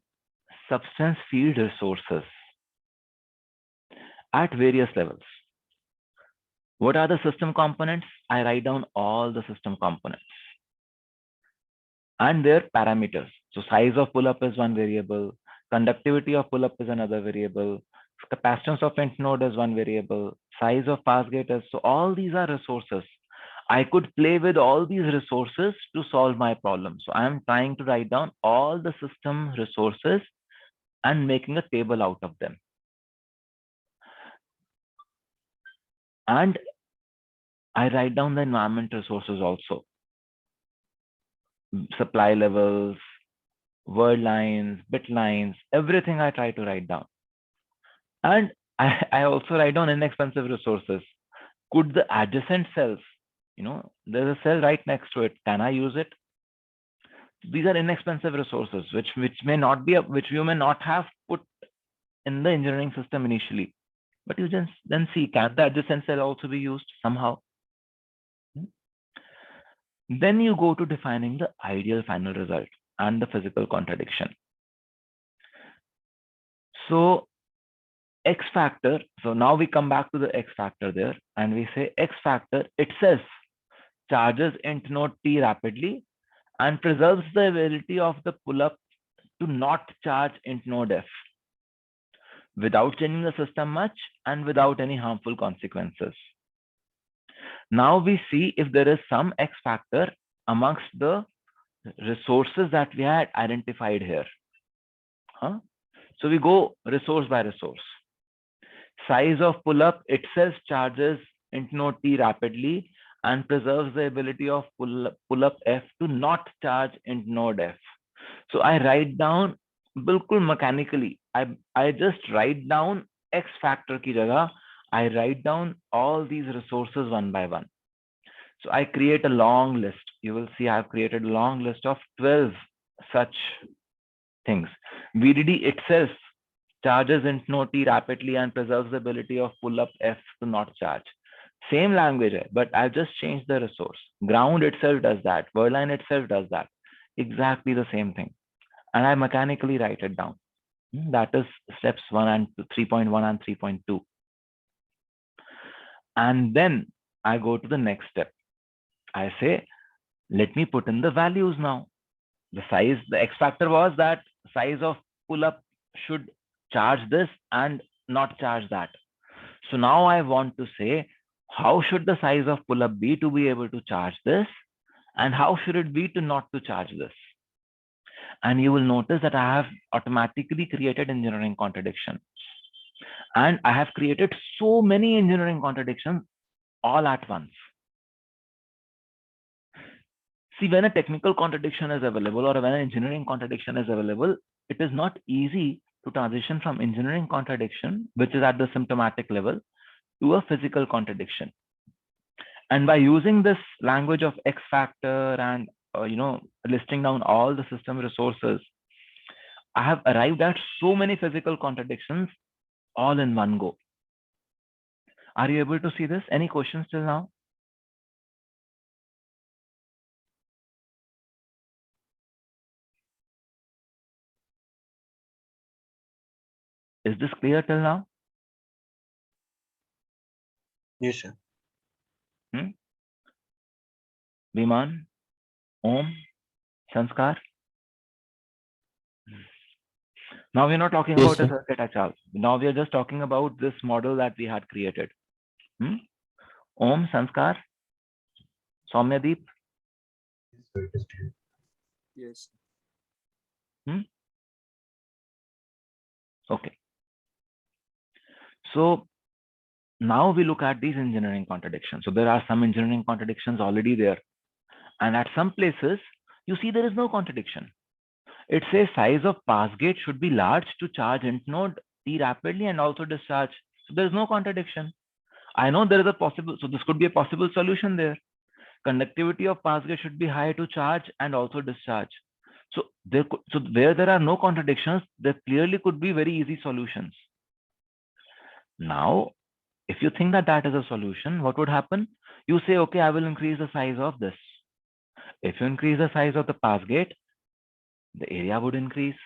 substance field resources at various levels. What are the system components? I write down all the system components and their parameters. So size of pull-up is one variable, conductivity of pull-up is another variable, capacitance of int node is one variable, size of pass gate is, so all these are resources. I could play with all these resources to solve my problem. So I am trying to write down all the system resources and making a table out of them. And I write down the environment resources also. Supply levels, word lines, bit lines, everything I try to write down. And I also write down inexpensive resources. Could the adjacent cells, there's a cell right next to it, can I use it? These are inexpensive resources which may not be which you may not have put in the engineering system initially, but you just then see, can the adjacent cell also be used somehow? Then you go to defining the ideal final result and the physical contradiction. So X factor, so now we come back to the X factor there and we say X factor itself charges int node T rapidly and preserves the ability of the pull-up to not charge int node F without changing the system much and without any harmful consequences. Now we see if there is some X factor amongst the resources that we had identified here. So we go resource by resource. Size of pull-up itself charges int node T rapidly and preserves the ability of pull-up F to not charge int node F. So I write down bilkul mechanically. I just write down X factor ki jagah. I write down all these resources one by one. So I create a long list. You will see I've created a long list of 12 such things. VDD itself charges int node T rapidly and preserves the ability of pull-up F to not charge. Same language, but I've just changed the resource. Ground itself does that. Word line itself does that. Exactly the same thing. And I mechanically write it down. That is steps 1 and 3.1 and 3.2. And then I go to the next step. I say, let me put in the values now. The size, the X factor was that size of pull-up should charge this and not charge that. So now I want to say, how should the size of pull-up be to be able to charge this? And how should it be to not to charge this? And you will notice that I have automatically created engineering contradiction. And I have created so many engineering contradictions all at once. See, when a technical contradiction is available or when an engineering contradiction is available, it is not easy to transition from engineering contradiction, which is at the symptomatic level, to a physical contradiction. And by using this language of X factor and listing down all the system resources, I have arrived at so many physical contradictions all in one go. Are you able to see this? Any questions till now? Is this clear till now? Yes, sir. Viman, Om, Sanskar. Now we're not talking Yes, about a sir. circuit at all. Now we are just talking about this model that we had created. Om, Sanskar, Soumyadeep. Yes. Okay. So now we look at these engineering contradictions. So there are some engineering contradictions already there. And at some places, you see there is no contradiction. It says size of pass gate should be large to charge int node T rapidly and also discharge. So there is no contradiction. I know there is a possible, so this could be a possible solution there. Conductivity of pass gate should be high to charge and also discharge. So where there are no contradictions, there clearly could be very easy solutions. Now, if you think that that is a solution, what would happen? You say, okay, I will increase the size of this. If you increase the size of the pass gate, the area would increase.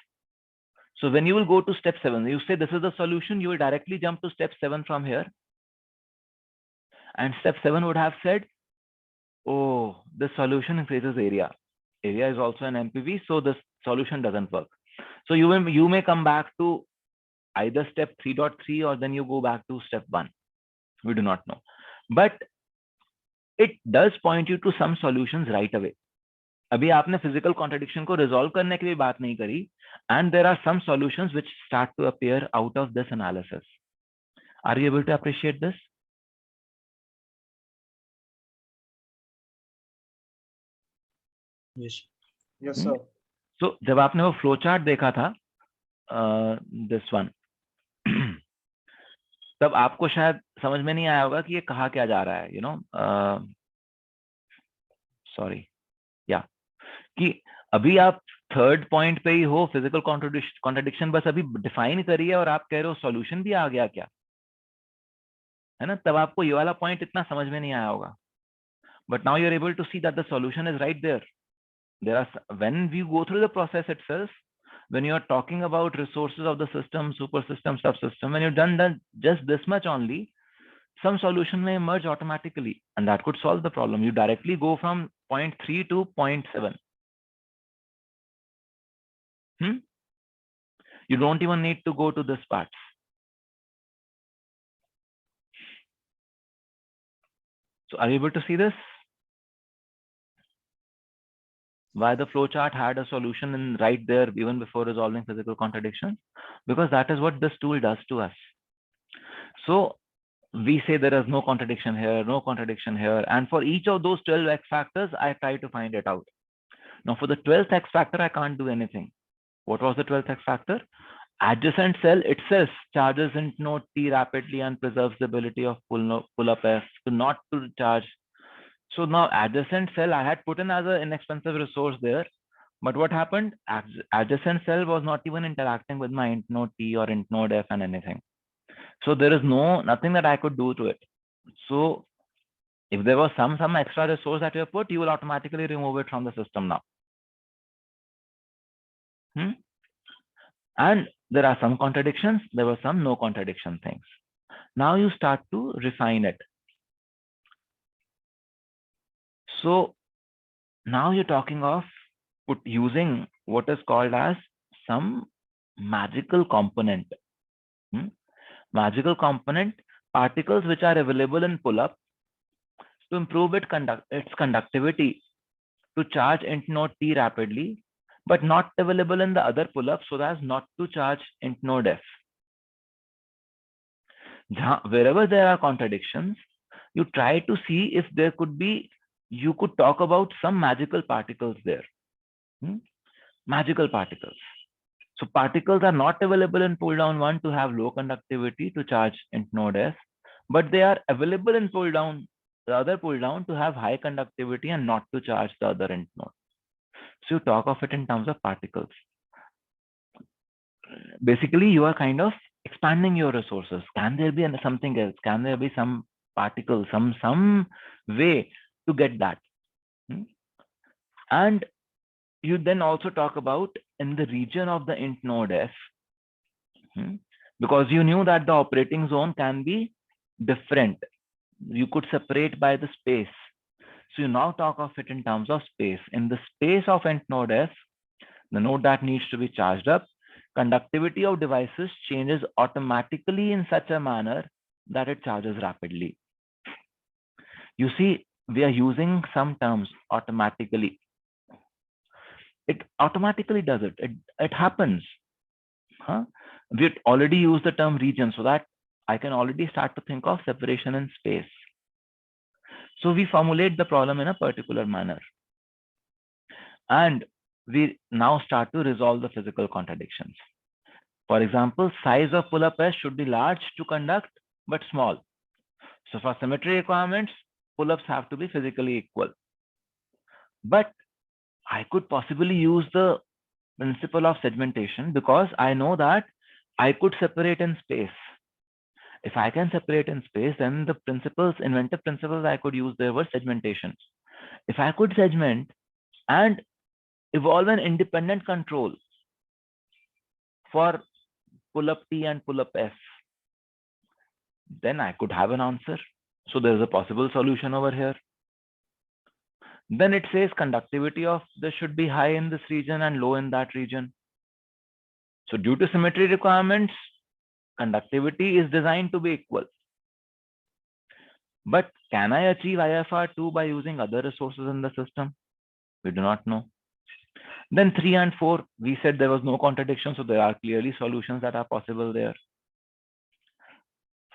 So when you will go to step 7, you say this is the solution, you will directly jump to step 7 from here. And step 7 would have said, oh, this solution increases area. Area is also an MPV, so this solution doesn't work. So you may come back to either step 3.3 or then you go back to step 1. We do not know. But it does point you to some solutions right away. अभी आपने physical contradiction को resolve करने की भी बात नहीं करी, and there are some solutions which start to appear out of this analysis. Are you able to appreciate this? Yes. Yes, sir. So जब आपने वो flow chart देखा था, this one, तब आपको शायद समझ में नहीं आया होगा कि ये कहा क्या जा रहा है, sorry, yeah, कि अभी आप थर्ड पॉइंट पे ही हो, फिजिकल कॉन्ट्रडिक्शन बस अभी डिफाइन करी है और आप कह रहे हो सॉल्यूशन भी आ गया क्या, है ना? तब आपको ये वाला पॉइंट इतना समझ में नहीं आया होगा. But now you are able to see that the solution is right there. There are, when we go through the process itself, when you are talking about resources of the system, super system, subsystem, when you've done just this much only, some solution may emerge automatically, and that could solve the problem. You directly go from 0.3 to 0.7. You don't even need to go to this part. So are you able to see this? Why the flowchart had a solution in right there even before resolving physical contradictions? Because that is what this tool does to us. So we say there is no contradiction here, no contradiction here. And for each of those 12 X factors, I try to find it out. Now for the 12th X factor, I can't do anything. What was the 12th X factor? Adjacent cell itself charges int node T rapidly and preserves the ability of pull up F to not to charge. So now adjacent cell I had put in as an inexpensive resource there, but what happened? Adjacent cell was not even interacting with my int node T or int node F and anything. So there is nothing that I could do to it. So if there was some extra resource that you put, you will automatically remove it from the system now. And there are some contradictions, there were some no contradiction things. Now you start to refine it. So now you're talking of using what is called as some magical component. Magical component, particles which are available in pull-up to improve its conductivity to charge int node T rapidly, but not available in the other pull-up so as not to charge int node F. Wherever there are contradictions, you try to see if there could be you could talk about some magical particles there. Magical particles. So particles are not available in pull down 1 to have low conductivity to charge int node S, but they are available in pull down, the other pull down, to have high conductivity and not to charge the other int node. So you talk of it in terms of particles. Basically, you are kind of expanding your resources. Can there be something else? Can there be some particle, some way to get that? And you then also talk about in the region of the int node F, because you knew that the operating zone can be different. You could separate by the space. So you now talk of it in terms of space. In the space of int node F, the node that needs to be charged up, conductivity of devices changes automatically in such a manner that it charges rapidly. You see, we are using some terms automatically. It automatically does it. It happens. We already used the term region, so that I can already start to think of separation in space. So we formulate the problem in a particular manner. And we now start to resolve the physical contradictions. For example, size of pull-up S should be large to conduct, but small. So for symmetry requirements, pull-ups have to be physically equal. But I could possibly use the principle of segmentation because I know that I could separate in space. If I can separate in space, then the principles, inventive principles I could use there were segmentation. If I could segment and evolve an independent control for pull-up T and pull-up F, then I could have an answer. So there's a possible solution over here. Then it says conductivity of this should be high in this region and low in that region. So due to symmetry requirements, conductivity is designed to be equal. But can I achieve IFR2 by using other resources in the system? We do not know. Then 3 and 4, we said there was no contradiction, so there are clearly solutions that are possible there.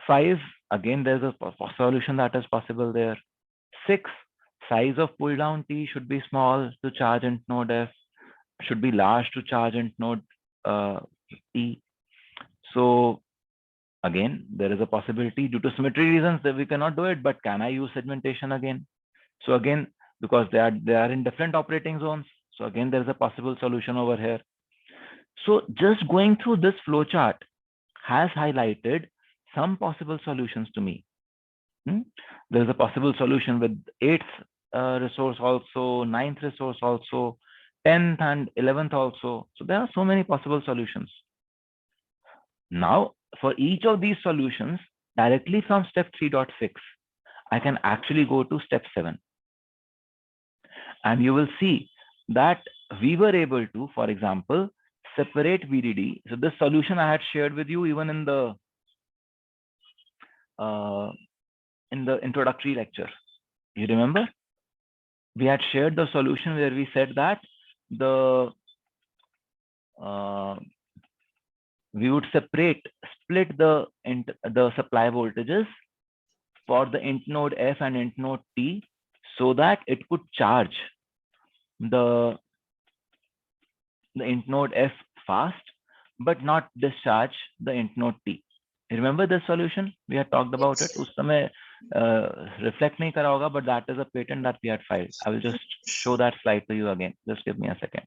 5, again, there's a solution that is possible there. 6, size of pull down T should be small to charge int node F, should be large to charge int node T. So again, there is a possibility due to symmetry reasons that we cannot do it, but can I use segmentation again? So again, because they are in different operating zones. So again, there is a possible solution over here. So just going through this flowchart has highlighted some possible solutions to me. There is a possible solution with 8th resource also, 9th resource also, 10th and 11th also. So there are so many possible solutions. Now, for each of these solutions, directly from step 3.6, I can actually go to step 7. And you will see that we were able to, for example, separate VDD. So this solution I had shared with you even in the introductory lecture. You remember? We had shared the solution where we said that we would split the supply voltages for the int node F and int node T so that it could charge the int node F fast, but not discharge the int node T. Remember this solution? We had talked about it. Us samay reflect nahi kara hoga, but that is a patent that we had filed. I will just show that slide to you again. Just give me a second.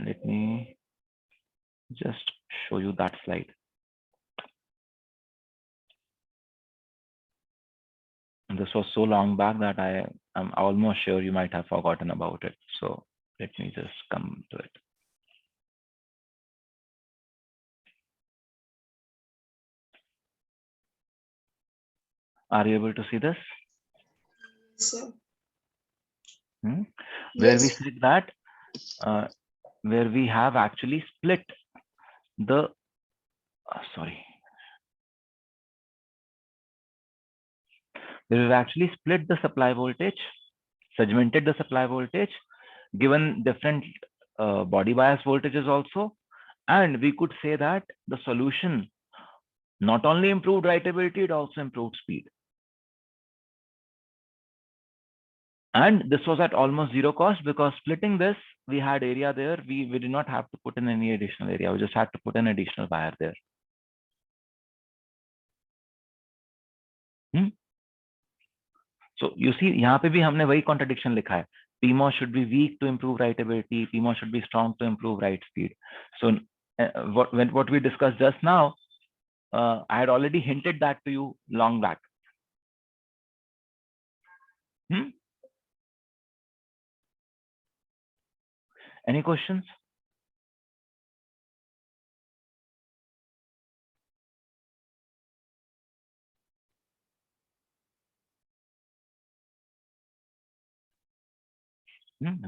Let me just show you that slide. And this was so long back that I'm almost sure you might have forgotten about it. So let me just come to it. Are you able to see this? So, Where yes. we said that where we have actually split the we've actually split the supply voltage, segmented the supply voltage, given different body bias voltages also, and we could say that the solution not only improved writability, it also improved speed. And this was at almost zero cost, because splitting this, we had area there. We did not have to put in any additional area. We just had to put an additional wire there. So you see, यहाँ पे भी हमने वही contradiction लिखा है. PMOS should be weak to improve writability. PMOS should be strong to improve write speed. So what we discussed just now, I had already hinted that to you long back. Any questions?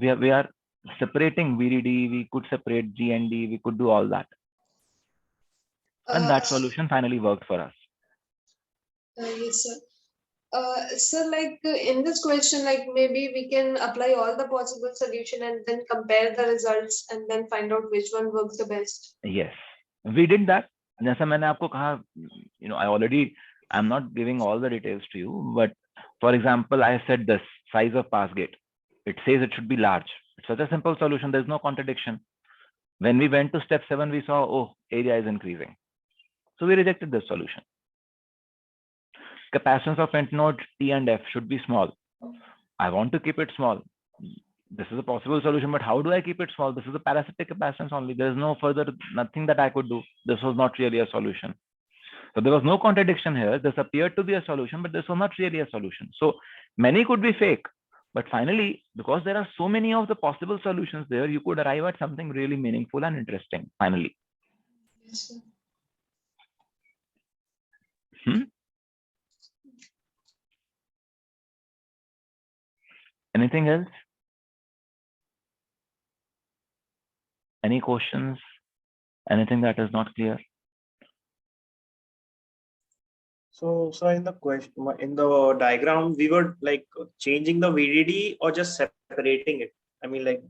We are separating VDD. We could separate GND. We could do all that, and that solution finally worked for us. Yes, sir. Sir, like in this question, like maybe we can apply all the possible solution and then compare the results and then find out which one works the best. Yes, we did that. जैसा मैंने आपको कहा, I'm not giving all the details to you, but for example, I said this size of pass gate. It says it should be large. It's such a simple solution. There's no contradiction. When we went to step 7, we saw, oh, area is increasing. So we rejected this solution. Capacitance of end node T and F should be small. I want to keep it small. This is a possible solution, but how do I keep it small? This is a parasitic capacitance only. There is nothing that I could do. This was not really a solution. So there was no contradiction here. This appeared to be a solution, but this was not really a solution. So many could be fake, but finally, because there are so many of the possible solutions there, you could arrive at something really meaningful and interesting, finally. Yes, sir. Anything else? Any questions? Anything that is not clear? So in the question, in the diagram, we were like changing the VDD or just separating it. I mean, like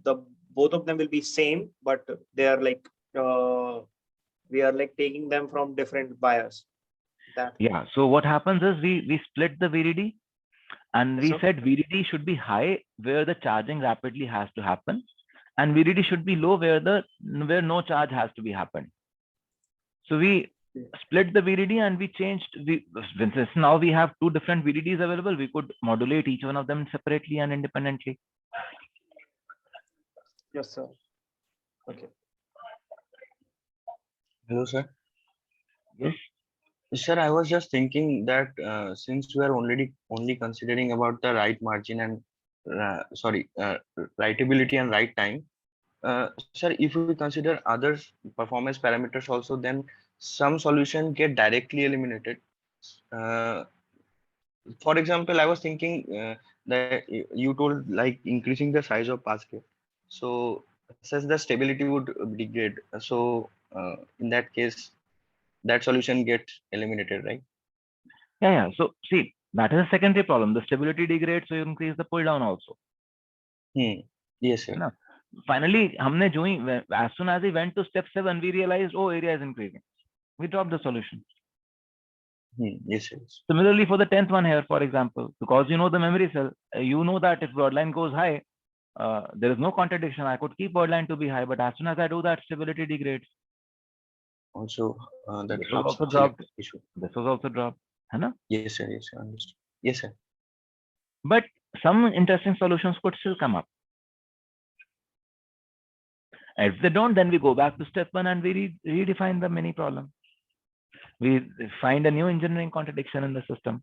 both of them will be same, but they are like we are like taking them from different bias. Yeah. So what happens is we split the VDD, and we said VDD should be high where the charging rapidly has to happen, and VDD should be low where no charge has to be happened. So we split the VDD and we changed. Since now we have two different VDDs available, we could modulate each one of them separately and independently. Yes, sir. Okay. Hello, sir. Yes. Sir, I was just thinking that since we are only considering about the write margin and writability and write time, sir, if we consider other performance parameters also, then some solution get directly eliminated. For example, I was thinking that you told like increasing the size of pass gate, so since the stability would degrade, so in that case, that solution gets eliminated, right? Yeah. So see, that is a secondary problem. The stability degrades, so you increase the pull down also. Yes, sir. No. Finally, as soon as we went to step 7, we realized, oh, area is increasing. We dropped the solution. Yes, sir. Similarly, for the 10th one here, for example, because you know the memory cell, you know that if word line goes high, there is no contradiction. I could keep word line to be high, but as soon as I do that, stability degrades. Also, that this was also dropped. Issue. This was also dropped. Hai? Yes, sir. Yes, sir. Understood. Yes, sir. But some interesting solutions could still come up. If they don't, then we go back to step 1 and we redefine the mini problem. We find a new engineering contradiction in the system.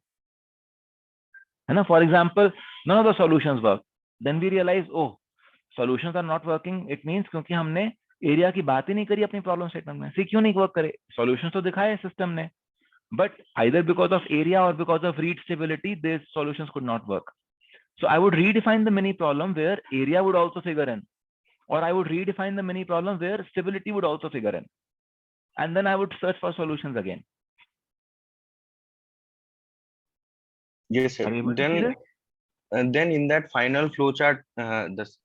And for example, none of the solutions work. Then we realize, oh, solutions are not working. It means क्योंकि हमने area की बात ही नहीं करी अपनी problem statement में. See क्यों नहीं work करे? Solutions तो दिखाए system ने. But either because of area or because of read stability, these solutions could not work. So I would redefine the mini problem where area would also figure in. Or I would redefine the mini problem where stability would also figure in. And then I would search for solutions again. Yes, sir. Then and then in that final flowchart,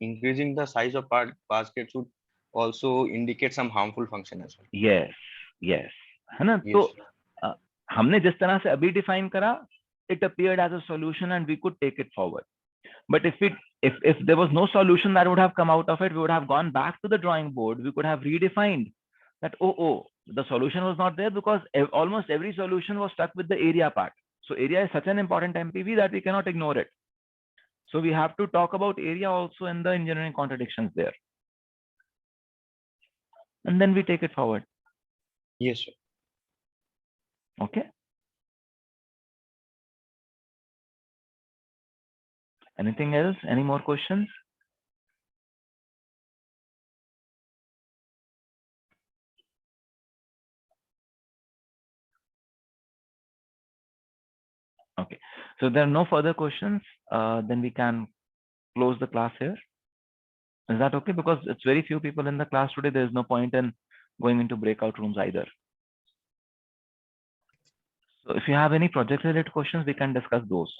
increasing the size of baskets would also indicate some harmful function as well. Yes, yes, है ना? Yes. तो हमने जिस तरह से अभी define करा, it appeared as a solution and we could take it forward. But if there was no solution that would have come out of it, we would have gone back to the drawing board. We could have redefined that, the solution was not there because almost every solution was stuck with the area part. So area is such an important MPV that we cannot ignore it. So we have to talk about area also in the engineering contradictions there. And then we take it forward. Yes, sir. Okay. Anything else? Any more questions? Okay. So there are no further questions. Then we can close the class here. Is that okay? Because it's very few people in the class today. There is no point in going into breakout rooms either. So if you have any project related questions, we can discuss those.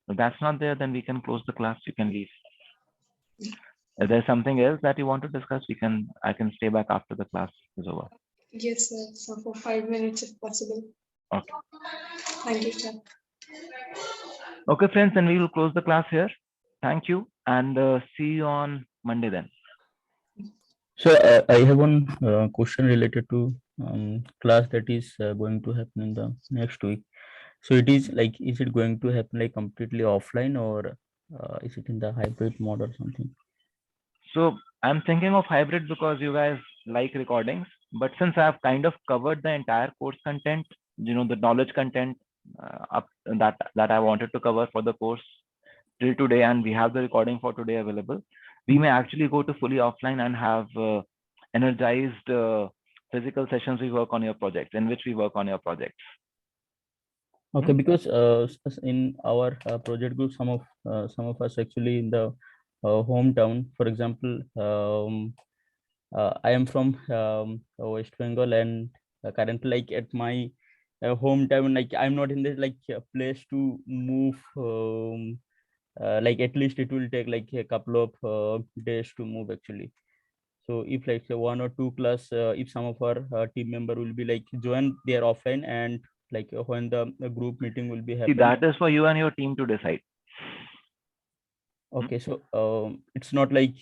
If that's not there, then we can close the class. You can leave. If there's something else that you want to discuss, I can stay back after the class is over. Yes, sir. So for 5 minutes if possible. Okay. Thank you, sir. Okay, friends, then we will close the class here. Thank you, and see you on Monday then. So I have one question related to class that is going to happen in the next week. So it is like, is it going to happen like completely offline, or is it in the hybrid mode or something? So I'm thinking of hybrid because you guys like recordings, but since I've kind of covered the entire course content, the knowledge content that I wanted to cover for the course till today, and we have the recording for today available, we may actually go to fully offline and have energized physical sessions we work on your project, in which we work on your projects. Okay, because in our project group, some of us actually in the hometown, for example, I am from West Bengal, and currently, like at my hometown, like I'm not in this like place to move. Like at least it will take like a couple of days to move actually. So if like 1 or 2 class, if some of our team member will be like join their offline, and like when the group meeting will be See, happening. that is for you and your team to decide. Okay, so it's not like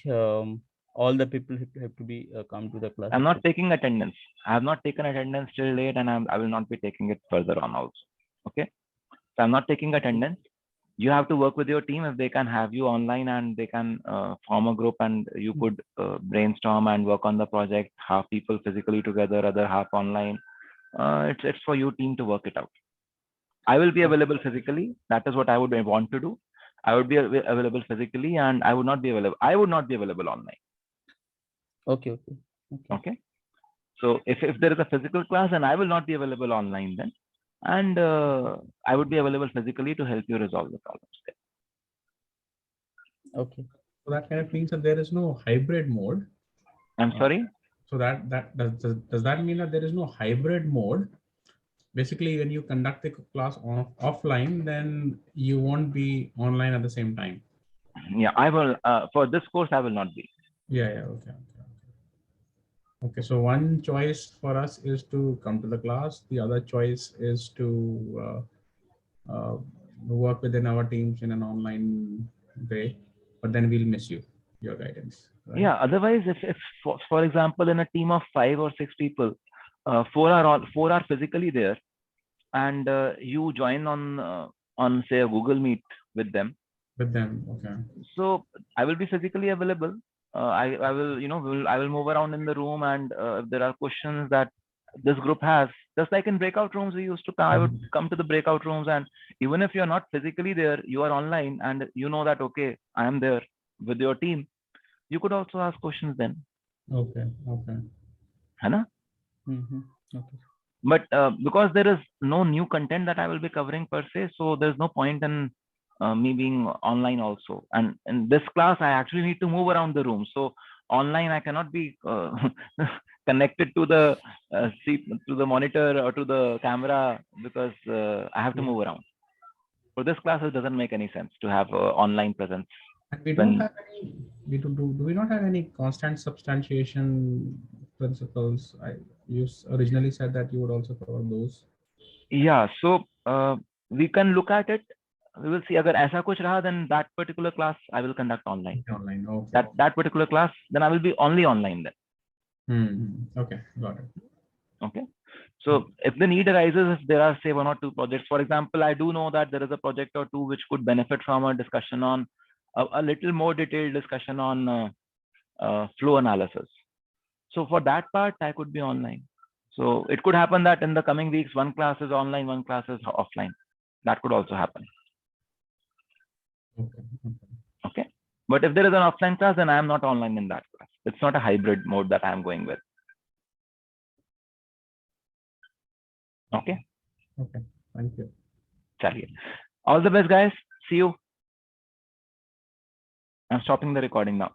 all the people have to be come to the class. I'm not taking attendance. I have not taken attendance till date, and I will not be taking it further on also. Okay, so I'm not taking attendance. You have to work with your team if they can have you online, and they can form a group, and you could brainstorm and work on the project. Half people physically together, other half online. It's for your team to work it out. I will be available physically. That is what I would want to do. I would be available physically, and I would not be available online. Okay. Okay. So if there is a physical class, and I will not be available online then, and I would be available physically to help you resolve the problems there. Okay. So that kind of means that there is no hybrid mode. I'm sorry. So does that mean that there is no hybrid mode? Basically, when you conduct the class offline, then you won't be online at the same time. Yeah, I will. For this course, I will not be. Yeah. Okay. So one choice for us is to come to the class. The other choice is to work within our teams in an online way. But then we'll miss your guidance. Right? Yeah. Otherwise, if for example, in a team of 5 or 6 people, 4 are physically there, and you join on say a Google Meet with them. Okay. So I will be physically available. I will I will move around in the room, and if there are questions that this group has, just like in breakout rooms we used to come, I would come to the breakout rooms, and even if you're not physically there, you are online, and you know that okay, I am there with your team, you could also ask questions then. Okay. Hana? Okay. But because there is no new content that I will be covering per se, so there's no point in me being online also. And in this class, I actually need to move around the room. So online I cannot be connected to the to the monitor or to the camera because I have to move around. For this class, it doesn't make any sense to have online presence. And we don't When- have any, do we not have any constant substantiation principles? You originally said that you would also cover those. Yeah, so we can look at it. We will see. Agar aisa kuch raha, then that particular class I will conduct online. Online, okay. That particular class, then I will be only online then. Okay, got it. Okay. So if the need arises, if there are say 1 or 2 projects, for example, I do know that there is a project or 2 which could benefit from a discussion on a little more detailed discussion on flow analysis. So for that part, I could be online. So it could happen that in the coming weeks, 1 class is online, 1 class is offline. That could also happen. Okay. But if there is an offline class, then I am not online in that class. It's not a hybrid mode that I am going with. Okay. Okay, thank you. Chaliye. All the best, guys. See you. I'm stopping the recording now.